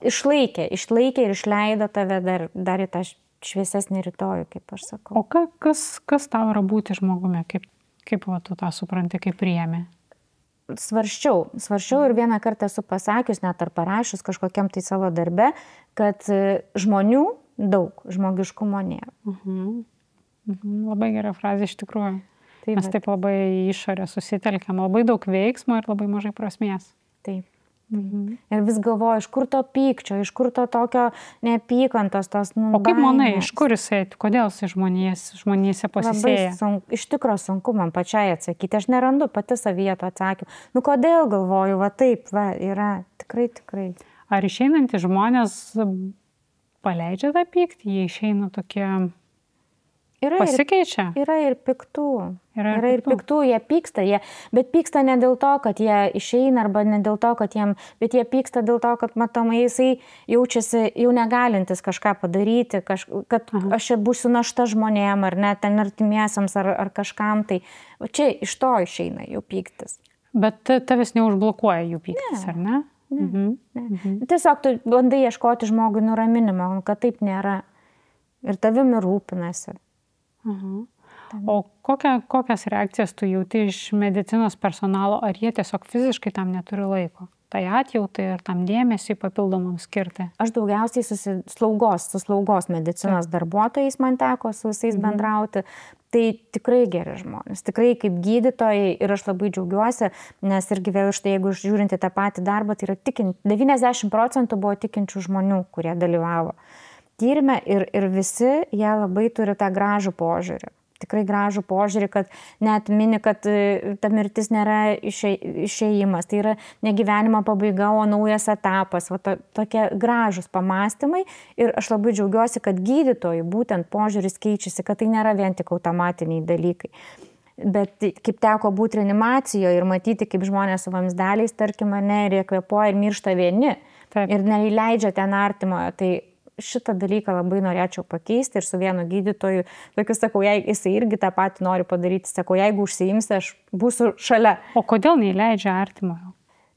išlaikė ir išleido tave dar į tą šviesesnį rytojų, kaip aš sakau. O kas tau yra būti žmogumi? Kaip tu tą supranti, kaip priėmė? Svarsčiau ir vieną kartą esu pasakius, net ar parašius kažkokiam tai savo darbe, kad žmonių daug, žmogiškumo nėra. Labai gera frazė iš tikrųjų. Mes taip labai išorę susitelkiam, labai daug veiksmo ir labai mažai prasmės. Taip. Ir vis galvoju, iš kur to pykčio, iš kur to tokio neapykantos, tos O kaip manai, iš kur jisai, kodėl jisai žmonėse pasisėja? Iš tikro sunku man pačiai atsakyti, aš nerandu pati savyje to atsakymą. Kodėl galvoju, taip, yra tikrai. Ar išeinantys žmonės paleidžia tą pyktį, jie išeina tokie... Pasikeičia? Yra ir piktų. Ir piktų, jie pyksta, bet pyksta ne dėl to, kad jie išeina arba ne dėl to, kad bet jie pyksta dėl to, kad matomai jisai jaučiasi jau negalintis kažką padaryti, kad aš čia būsiu našta žmonėm ar net ten artimiesiams ar kažkam, tai čia iš to išeina jų pyktis. Bet tavęs neužblokuoja jų pyktis, ar ne? Ne. Tiesiog tu bandai ieškoti žmogui nuraminimo, kad taip nėra. Ir tavimi rūpinasi. O kokias reakcijas tu jauti iš medicinos personalo, ar jie tiesiog fiziškai tam neturi laiko? Tai atjautai ir tam dėmesį papildomam skirti? Aš daugiausiai su slaugos medicinos darbuotojais man teko su visais bendrauti. Tai tikrai geri žmonės, tikrai kaip gydytojai ir aš labai džiaugiuosi, nes irgi vėl štai, jeigu žiūrinti tą patį darbą, tai yra 90% buvo tikinčių žmonių, kurie dalyvavo tyrime ir visi jie labai turi tą gražų požiūrį. Tikrai gražų požiūrį, kad net mini, kad ta mirtis nėra išėjimas, tai yra ne gyvenimo pabaiga, o naujas etapas, tokie gražus pamastymai ir aš labai džiaugiuosi, kad gydytojų būtent požiūris keičiasi, kad tai nėra vien tik automatiniai dalykai. Bet kaip teko būti reanimacijoje ir matyti, kaip žmonės su vamzdeliais, tarkim, ir jie kvėpuoja ir miršta vieni. Taip. Ir neįleidžia ten artimojo, tai šitą dalyką labai norėčiau pakeisti ir su vienu gydytoju, tokiu sakau, jei jisai irgi tą patį nori padaryti, sakau, jeigu užsiimsi, aš būsiu šalia. O kodėl neįleidžia artimojo?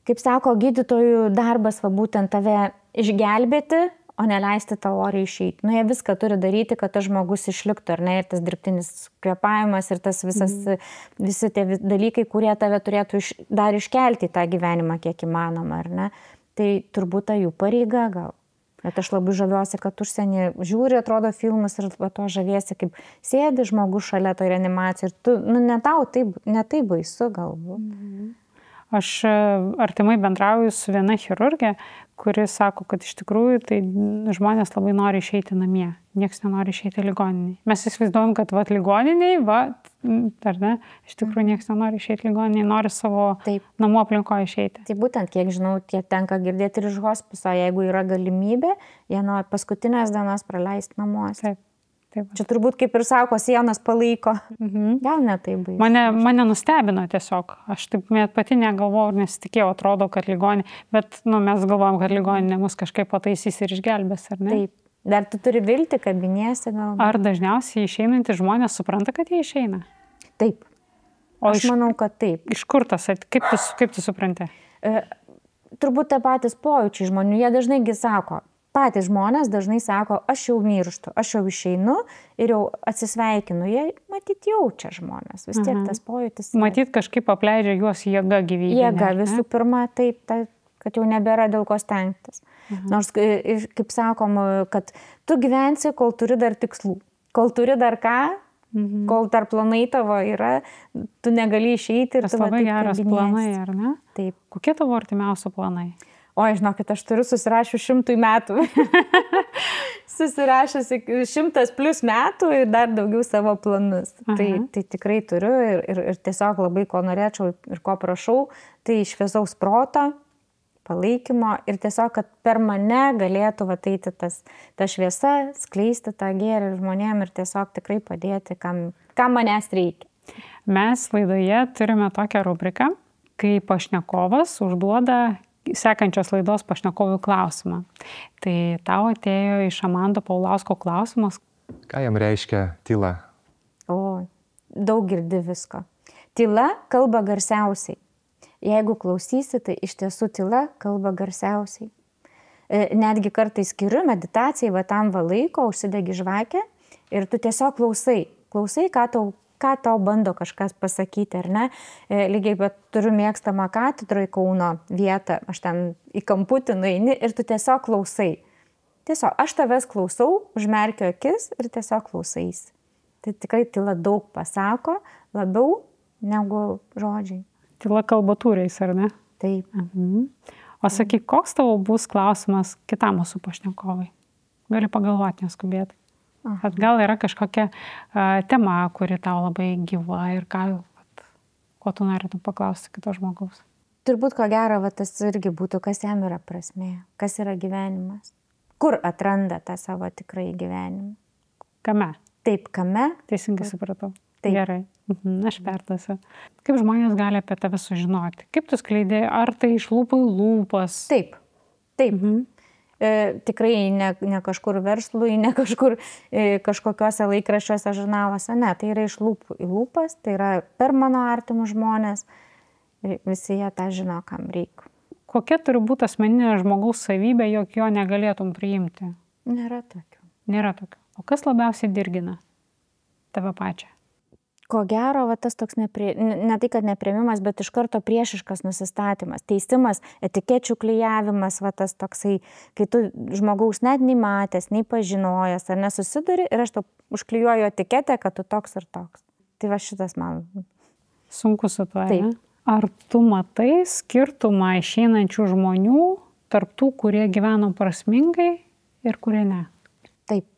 Kaip sako, gydytojų darbas būtent tave išgelbėti, o neleisti tau oriai išeiti. Jie viską turi daryti, kad tas žmogus išliktų, ar ne, ir tas dirbtinis kvėpavimas ir tas visi tie dalykai, kurie tave turėtų dar iškelti į tą gyvenimą, kiek įmanoma, ar ne. Tai turbūt ta jų pareiga gal. Bet aš labai žaviuosi, kad užsienį žiūri, atrodo, filmus ir to žaviesi, kaip sėdi žmogus šalia to reanimacijos ir tu, ne taip baisu galbūt. Aš artimai bendrauju su viena chirurgė, kuri sako, kad iš tikrųjų tai žmonės labai nori išeiti namie. Niekas nenori išeiti ligoniniai. Mes įsivaizduojam, kad ligoniniai, ar ne, iš tikrųjų niekas nenori išeiti ligoniniai, nori savo namų aplinkoje išeiti. Tai būtent, kiek žinau, tiek tenka girdėti ir iš hospiso, jeigu yra galimybė, jie nori paskutinės dienas praleisti namuose. Taip. Čia turbūt, kaip ir sako, sienas palaiko. Gal ne taip baisu. Mane nustebino tiesiog. Aš taip pati negalvojau ir nesitikėjau, atrodo, kad ligoninė, bet mes galvojam, kad ligoninė mus kažkaip pataisys ir išgelbės, ar ne? Taip. Dar tu turi viltį, kabinėsi gal. Ar dažniausiai išeinantys žmonės supranta, kad jie išeina? Taip. Aš manau, kad taip. Iš kur tas, kaip tu supranti? Turbūt tie patys pojūčiai žmonių, jie dažnai sako, patys žmonės dažnai sako, aš jau mirštu, aš jau išeinu ir jau atsisveikinu. Jie matyt jaučia žmonės, vis tiek tas pojūtis. Matyt kažkaip apleidžia juos jėga gyvybė. Jėga visų pirma, taip, kad jau nebėra dėl ko stengtis. Nors, kaip sakom, kad tu gyvensi, kol turi dar tikslų. Kol turi dar ką, kol dar planai tavo yra, tu negali išeiti. Tas labai geras planai, ar ne? Taip. Kokie tavo artimiausi planai? Oi, žinokit, aš turiu susirašiu 100 metų. Susirašęs 100+ metų ir dar daugiau savo planus. Tai tikrai turiu ir tiesiog labai ko norėčiau ir ko prašau, tai šviesaus proto, palaikymo ir tiesiog, kad per mane galėtų ateiti ta šviesa, skleisti tą gėrį žmonėm ir tiesiog tikrai padėti, kam manęs reikia. Mes laidoje turime tokią rubriką, kai pašnekovas užduoda sekančios laidos pašnekovų klausimą. Tai tau atėjo iš Amando Paulausko klausimas. Ką jam reiškia tyla? Daug girdi visko. Tyla kalba garsiausiai. Jeigu klausysi, tai iš tiesų tyla kalba garsiausiai. Netgi kartais skiriu meditacijai, tam laiko, užsidegi žvakę ir tu tiesiog klausai. Klausai, ką tau bando kažkas pasakyti, ar ne? Lygiai, bet turiu mėgstamą katedroj Kauno vietą, aš ten į kamputį nueini ir tu tiesiog klausai. Tiesiog aš tavęs klausau, užmerkiu akis ir tiesiog klausaisi. Tai tikrai tyla daug pasako, labiau negu žodžiai. Tyla kalba tūriais, ar ne? Taip. O sakyk, koks tavo bus klausimas kitam mūsų pašnekovai? Gali pagalvoti, neskubėti. Kad gal yra kažkokia tema, kuri tau labai gyva ir ko tu norėtum paklausti kito žmogaus? Turbūt ko gero, tas irgi būtų, kas jam yra prasmė, kas yra gyvenimas. Kur atranda tą savo tikrai gyvenimą? Kame? Taip, kame. Teisingai supratau. Taip. Gerai, aš pertasiu. Kaip žmonės gali apie tave sužinoti? Kaip tu skleidė, ar tai iš lūpų į lūpas? Taip. Tikrai ne kažkur verslui, ne kažkur kažkokiuose laikraščiuose, žurnaluose, ne, tai yra iš lūpų į lūpas, tai yra per mano artimus žmonės ir visi jie tą žino, kam reikia. Kokia turi būti asmeninė žmogaus savybė, jog jo negalėtum priimti? Nėra tokių. Nėra tokių. O kas labiausiai dirgina tave pačią? Ko gero, va, tas toks ne tai, kad nepriėmimas, bet iš karto priešiškas nusistatymas, teisimas, etikečių klijavimas, va, tas toksai, kai tu žmogaus net nei matęs, nei pažinojęs, ar nesusiduri ir aš tau užklijuoju etiketę, kad tu toks ir toks. Tai va šitas man. Sunku su tuo. Taip. Ar tu matai skirtumą išeinančių žmonių tarp tų, kurie gyveno prasmingai ir kurie ne? Taip.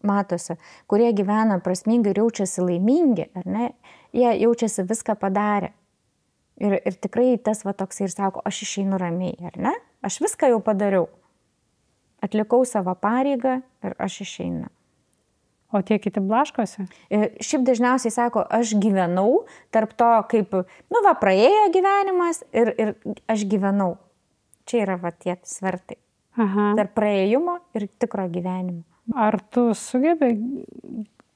Matosi, kurie gyvena prasmingai ir jaučiasi laimingi, ar ne, jie jaučiasi viską padarę. Ir tikrai tas va toks ir sako, aš išeinu ramiai, ar ne? Aš viską jau padariau. Atlikau savo pareigą ir aš išeinu. O tie kiti blaškosi? Šiaip dažniausiai sako, aš gyvenau tarp to, kaip, praėjo gyvenimas ir aš gyvenau. Čia yra va tie svertai. Aha. Tarp praėjimo ir tikro gyvenimo. Ar tu sugebi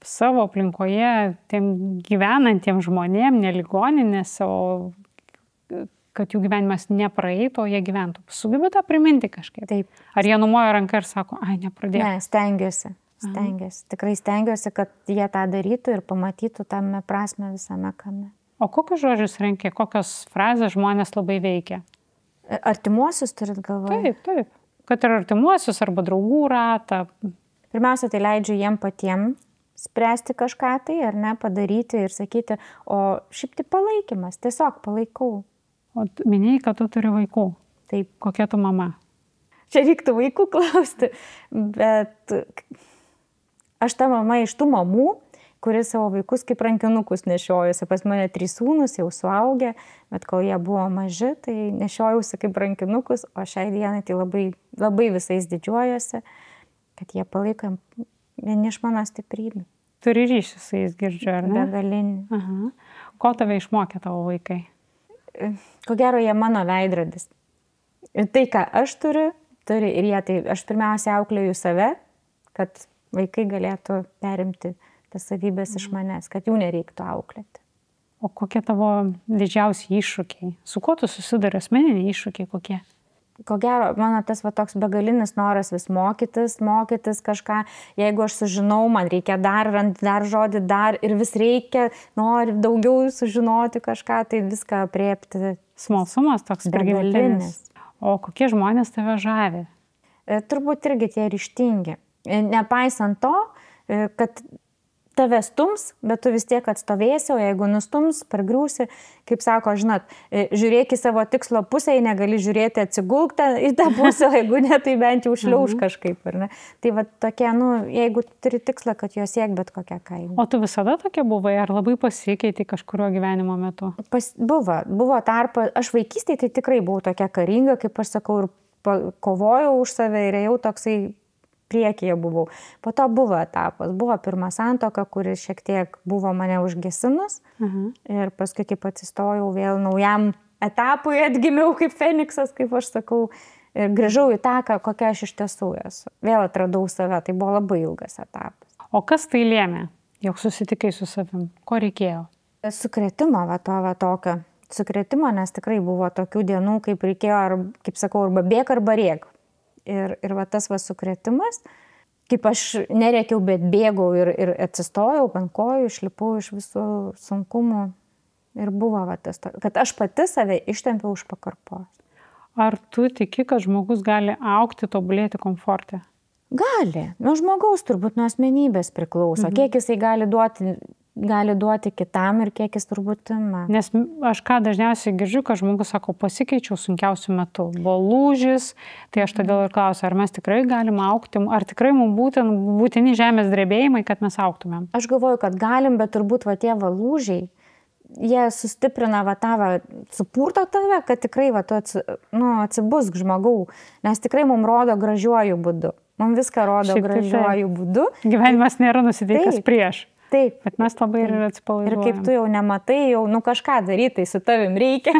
savo aplinkoje tiem gyvenantiem žmonėm, ne ligoninėse, o kad jų gyvenimas nepraeitų, o jie gyventų? Sugebi tą priminti kažkaip? Taip. Ar jie numoja ranką ir sako, nepradėjau? Ne, stengiuosi. Tikrai stengiuosi, kad jie tą darytų ir pamatytų tame prasme visame kame. O kokius žodžius renki, kokios frazės žmonės labai veikia? Artimuosius turit galvoje? Taip. Kad ir artimuosius arba draugų ratą. Pirmiausia, tai leidžiu jiem patiem spręsti kažką tai, ar ne, padaryti ir sakyti, o šiaip tai palaikymas, tiesiog palaikau. O minėjai, kad tu turi vaikų. Taip. Kokia tu mama? Čia reiktų vaikų klausti, bet aš ta mama iš tų mamų, kuris savo vaikus kaip rankinukus nešiojusi. Pas mane 3 sūnus jau suaugę, bet kol jie buvo maži, tai nešiojausi kaip rankinukus, o šiai dienai tai labai, labai visais didžiuojuosi, kad jie palaiko vieni iš mano stiprybė. Turi ryšį su jais, girdžiu, ar ne? Begalinį. Aha. Ko tave išmokė tavo vaikai? Ko gero, jie mano veidrodis. Ir tai, ką aš turi ir jie. Tai aš pirmiausia auklėju save, kad vaikai galėtų perimti tas savybės iš manęs, kad jų nereiktų auklėti. O kokie tavo didžiausi iššūkiai? Su kuo tu susiduri, asmeniniai iššūkiai kokie? Ko gero, mano tas va toks begalinis noras vis mokytis kažką. Jeigu aš sužinau, man reikia dar žodį, ir vis reikia, nori daugiau sužinoti kažką, tai viską apriepti. Smalsumas toks begalinis. O kokie žmonės tave žavi? Turbūt irgi tie ryžtingi. Nepaisant to, kad tave stums, bet tu vis tiek atstovėsi, o jeigu nustums, pargriūsi, kaip sako, žinot, žiūrėk į savo tikslo pusę, negali žiūrėti atsigulktą į tą pusę, jeigu ne, tai bent jau šliauž kažkaip, ar ne? Tai va tokie, jeigu turi tikslą, kad jo siek bet kokią kainą. O tu visada tokia buvai, ar labai pasikeitė kažkurio gyvenimo metu? Buvo tarpa, aš vaikystėje tai tikrai buvau tokia karinga, kaip aš sakau, ir kovojau už save ir ėjau toksai priekyje buvau. Po to buvo etapas. Buvo pirma santuoka, kuris šiek tiek buvo mane užgesinus. Ir paskui, kaip atsistojau vėl naujam etapui, atgimiau kaip Feniksas, kaip aš sakau. Ir grįžau į tą, kokia aš iš tiesų esu. Vėl atradau save. Tai buvo labai ilgas etapas. O kas tai lėmė, jog susitikai su savim? Ko reikėjo? Sukrėtimo tokio. Sukrėtimo, nes tikrai buvo tokių dienų, kaip reikėjo, kaip sakau, arba bėk, arba rėk. Ir va tas va sukrėtimas, kaip aš nerėkiau, bet bėgau ir atsistojau ant kojų, išlipau iš visų sunkumų. Ir buvo va tas, kad aš pati save ištempiau už pakarpos. Ar tu tiki, kad žmogus gali augti, tobulėti komforte? Gali. Nuo žmogaus turbūt nuo asmenybės priklauso. Kiek jisai gali duoti kitam ir kiek jis turbūt ima. Nes aš ką dažniausiai girdžiu, kad žmogus sako, pasikeičiau sunkiausiu metu. Buvo lūžis, tai aš todėl ir klausiu, ar mes tikrai galim augti, ar tikrai mums būtini žemės drebėjimai, kad mes augtumėm. Aš galvoju, kad galim, bet turbūt va tie va lūžiai, jie sustiprina va tavo, supurto tave, kad tikrai va tu atsibusk žmogau, nes tikrai mums rodo gražiuoju būdu. Mums viską rodo gražiuoju būdu. Gyvenimas nėra nusiteikęs prieš. Taip. Bet mes labai ir atsipalaiduojam. Ir kaip tu jau nematai, jau kažką daryti, tai su tavim reikia.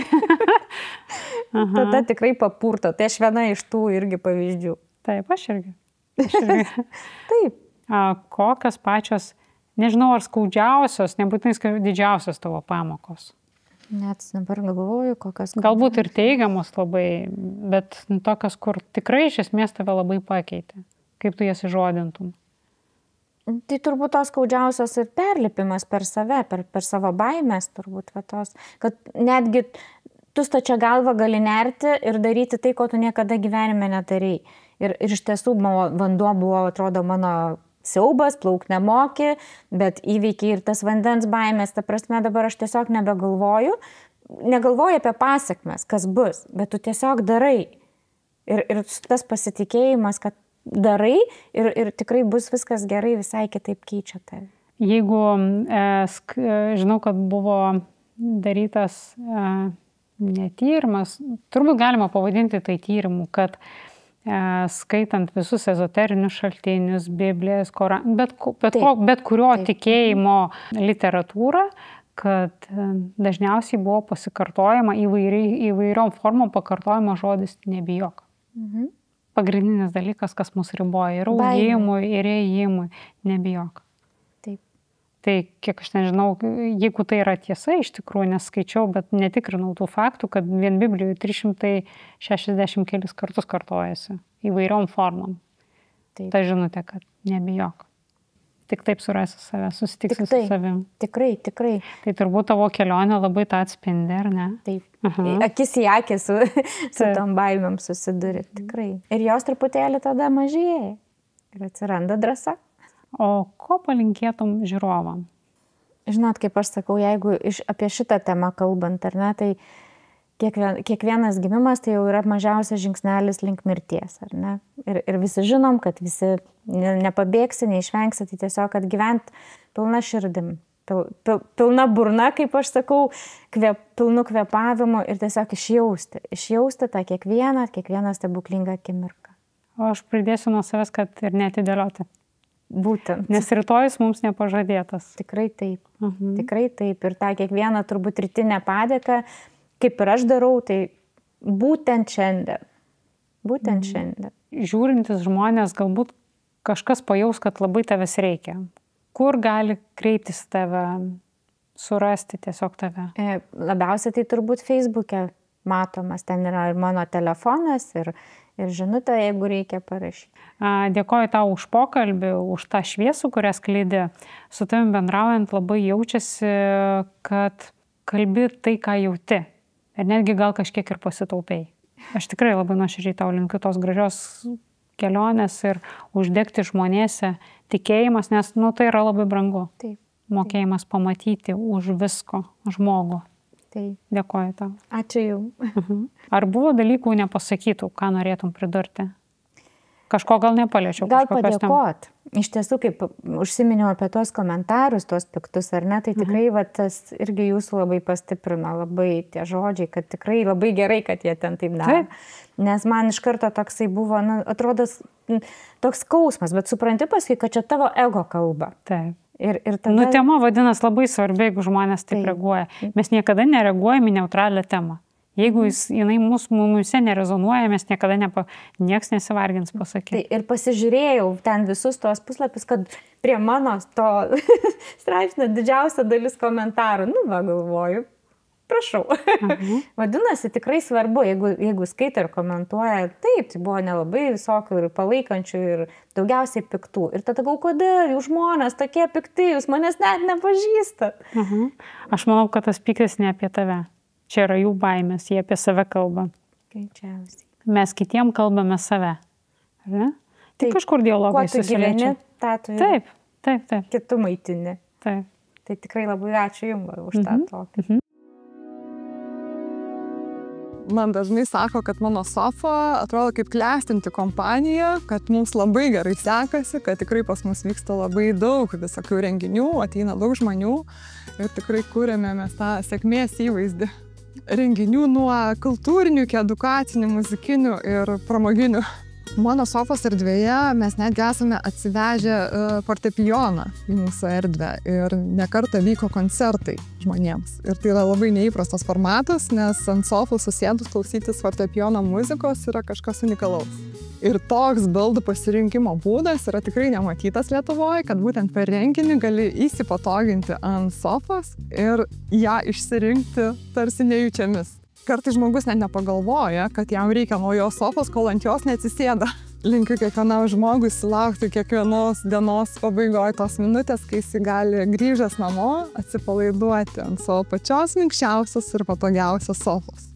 Tada tikrai papurto. Tai aš viena iš tų irgi pavyzdžių. Taip, aš irgi. Taip. Kokios pačios, nežinau, ar skaudžiausios, nebūtinai didžiausios tavo pamokos? Net dabar galvoju, kokios. Galbūt ir teigiamos labai, bet tokios, kur tikrai iš esmės tave labai pakeitė. Kaip tu jas įžodintum? Tai turbūt tos skaudžiausios ir perlipimas per save, per savo baimės turbūt, va tos, kad netgi tu stačia galva gali nerti ir daryti tai, ko tu niekada gyvenime nedarei. Ir iš tiesų vanduo buvo, atrodo, mano siaubas, plauk nemoki, bet įveikiai ir tas vandens baimės, ta prasme dabar aš tiesiog nebegalvoju apie pasiekmes, kas bus, bet tu tiesiog darai. Ir tas pasitikėjimas, kad darai ir tikrai bus viskas gerai, visai kitaip keičia tave. Jeigu žinau, kad buvo darytas netyrimas, turbūt galima pavadinti tai tyrimu, kad skaitant visus ezoterinius šaltinius, Biblijas, Koraną, bet kurio tikėjimo literatūrą, kad dažniausiai buvo pasikartojama įvairiom formom pakartojama žodis nebijok. Pagrindinis dalykas, kas mus riboja, ir augimui, ir ėjimui, nebijok. Taip. Tai kiek aš nežinau, jeigu tai yra tiesa, iš tikrųjų neskaičiau, bet netikrinau tų faktų, kad vien Biblijoje 360 kelis kartus kartojasi įvairiom formom. Taip. Ta žinutė, kad nebijok. Tik taip surasi save, susitiksi su savim. Tikrai. Tai turbūt tavo kelionė labai tą atspindi, ar ne? Taip. Akis į akį su tom baimėm susiduri, tikrai. Ir jos truputėlį tada mažėja. Ir atsiranda drąsa. O ko palinkėtum žiūrovam? Žinot, kaip aš sakau, jeigu apie šitą temą kalbant, ar ne, tai kiekvienas gimimas tai jau yra mažiausias žingsnelis link mirties, ar ne? Ir visi žinom, kad visi nepabėgsi, neišvengsi, tai tiesiog, kad gyvent pilna širdim, pilna burna, kaip aš sakau, pilnu kvėpavimu ir tiesiog išjausti tą kiekvieną stebuklingą akimirką. O aš pridėsiu nuo savęs, kad ir neatidėlioti. Būtent. Nes rytojus mums nepažadėtas. Tikrai taip. Tikrai taip. Ir tą kiekvieną turbūt rytinę padėką, kaip ir aš darau, tai būtent šiandien. Žiūrintis žmonės, galbūt kažkas pajaus, kad labai tavęs reikia. Kur gali kreiptis tave, surasti tiesiog tave? Labiausiai tai turbūt Facebook'e matomas. Ten yra ir mano telefonas, ir žinutę, jeigu reikia parašyti. Dėkoju tau už pokalbį, už tą šviesų, kurią skleidi. Su tavim bendraujant labai jaučiasi, kad kalbi tai, ką jauti. Ir netgi gal kažkiek ir pasitaupiai. Aš tikrai labai nuoširdžiai tau linkiu tos gražios kelionės ir uždegti žmonėse tikėjimas, nes tai yra labai brangu. Taip. Mokėjimas pamatyti už visko žmogų. Taip. Dėkoju tau. Ačiū jums. Ar buvo dalykų nepasakytų, ką norėtum pridurti? Kažko gal nepaliečiau. Gal padėkot. Iš tiesų, kaip užsiminiau apie tuos komentarus, tuos piktus, ar ne, tai tikrai tas irgi jūsų labai pastiprino, labai tie žodžiai, kad tikrai labai gerai, kad jie ten taip daro. Nes man iš karto toksai buvo, atrodo, toks skausmas, bet supranti paskui, kad čia tavo ego kalba. Taip. Ir tada... tema vadinasi labai svarbi, jeigu žmonės taip reaguoja. Mes niekada nereaguojame į neutralią temą. Jeigu jinai mūsų nerezonuoja, mes niekada nieks nesivargins pasakyti. Ir pasižiūrėjau ten visus tos puslapius, kad prie mano to straipsnio didžiausia dalis komentarų. Galvoju, prašau. Vadinasi, tikrai svarbu, jeigu skaito ir komentuoja, taip, tai buvo nelabai visokių ir palaikančių ir daugiausiai piktų. Ir tada galvoju, kodėl jūs žmonės tokie pikti, jūs manęs net nepažįstat. Aš manau, kad tas piktis ne apie tave. Čia yra jų baimės, jie apie save kalba. Greičiausiai. Mes kitiem kalbame save. Ar ne? Tai kažkur dialogai susiliečia. Taip. Kitų maitinė. Taip. Tai tikrai labai ačiū jums už tą tokį. Man dažnai sako, kad mano sofa atrodo kaip klestinti kompanija, kad mums labai gerai sekasi, kad tikrai pas mus vyksta labai daug visokių renginių, ateina daug žmonių ir tikrai kūrėme mes tą sėkmės įvaizdį. Renginių nuo kultūrinių iki edukacinių, muzikinių ir pramoginių. Mano sofos erdvėje mes netgi esame atsivežę fortepijoną į mūsų erdvę ir nekartą vyko koncertai žmonėms. Ir tai yra labai neįprastas formatas, nes ant sofų susėdus klausytis fortepijono muzikos yra kažkas unikalaus. Ir toks baldų pasirinkimo būdas yra tikrai nematytas Lietuvoje, kad būtent per renginį gali įsipatoginti ant sofos ir ją išsirinkti tarsi nejučiamis. Kartais žmogus net nepagalvoja, kad jam reikia naujos sofos, kol ant jos neatsisėda. linkiu kiekvienam žmogui sulaukti kiekvienos dienos pabaigoje tos minutės, kai jis gali grįžęs namo atsipalaiduoti ant savo pačios minkščiausios ir patogiausios sofos.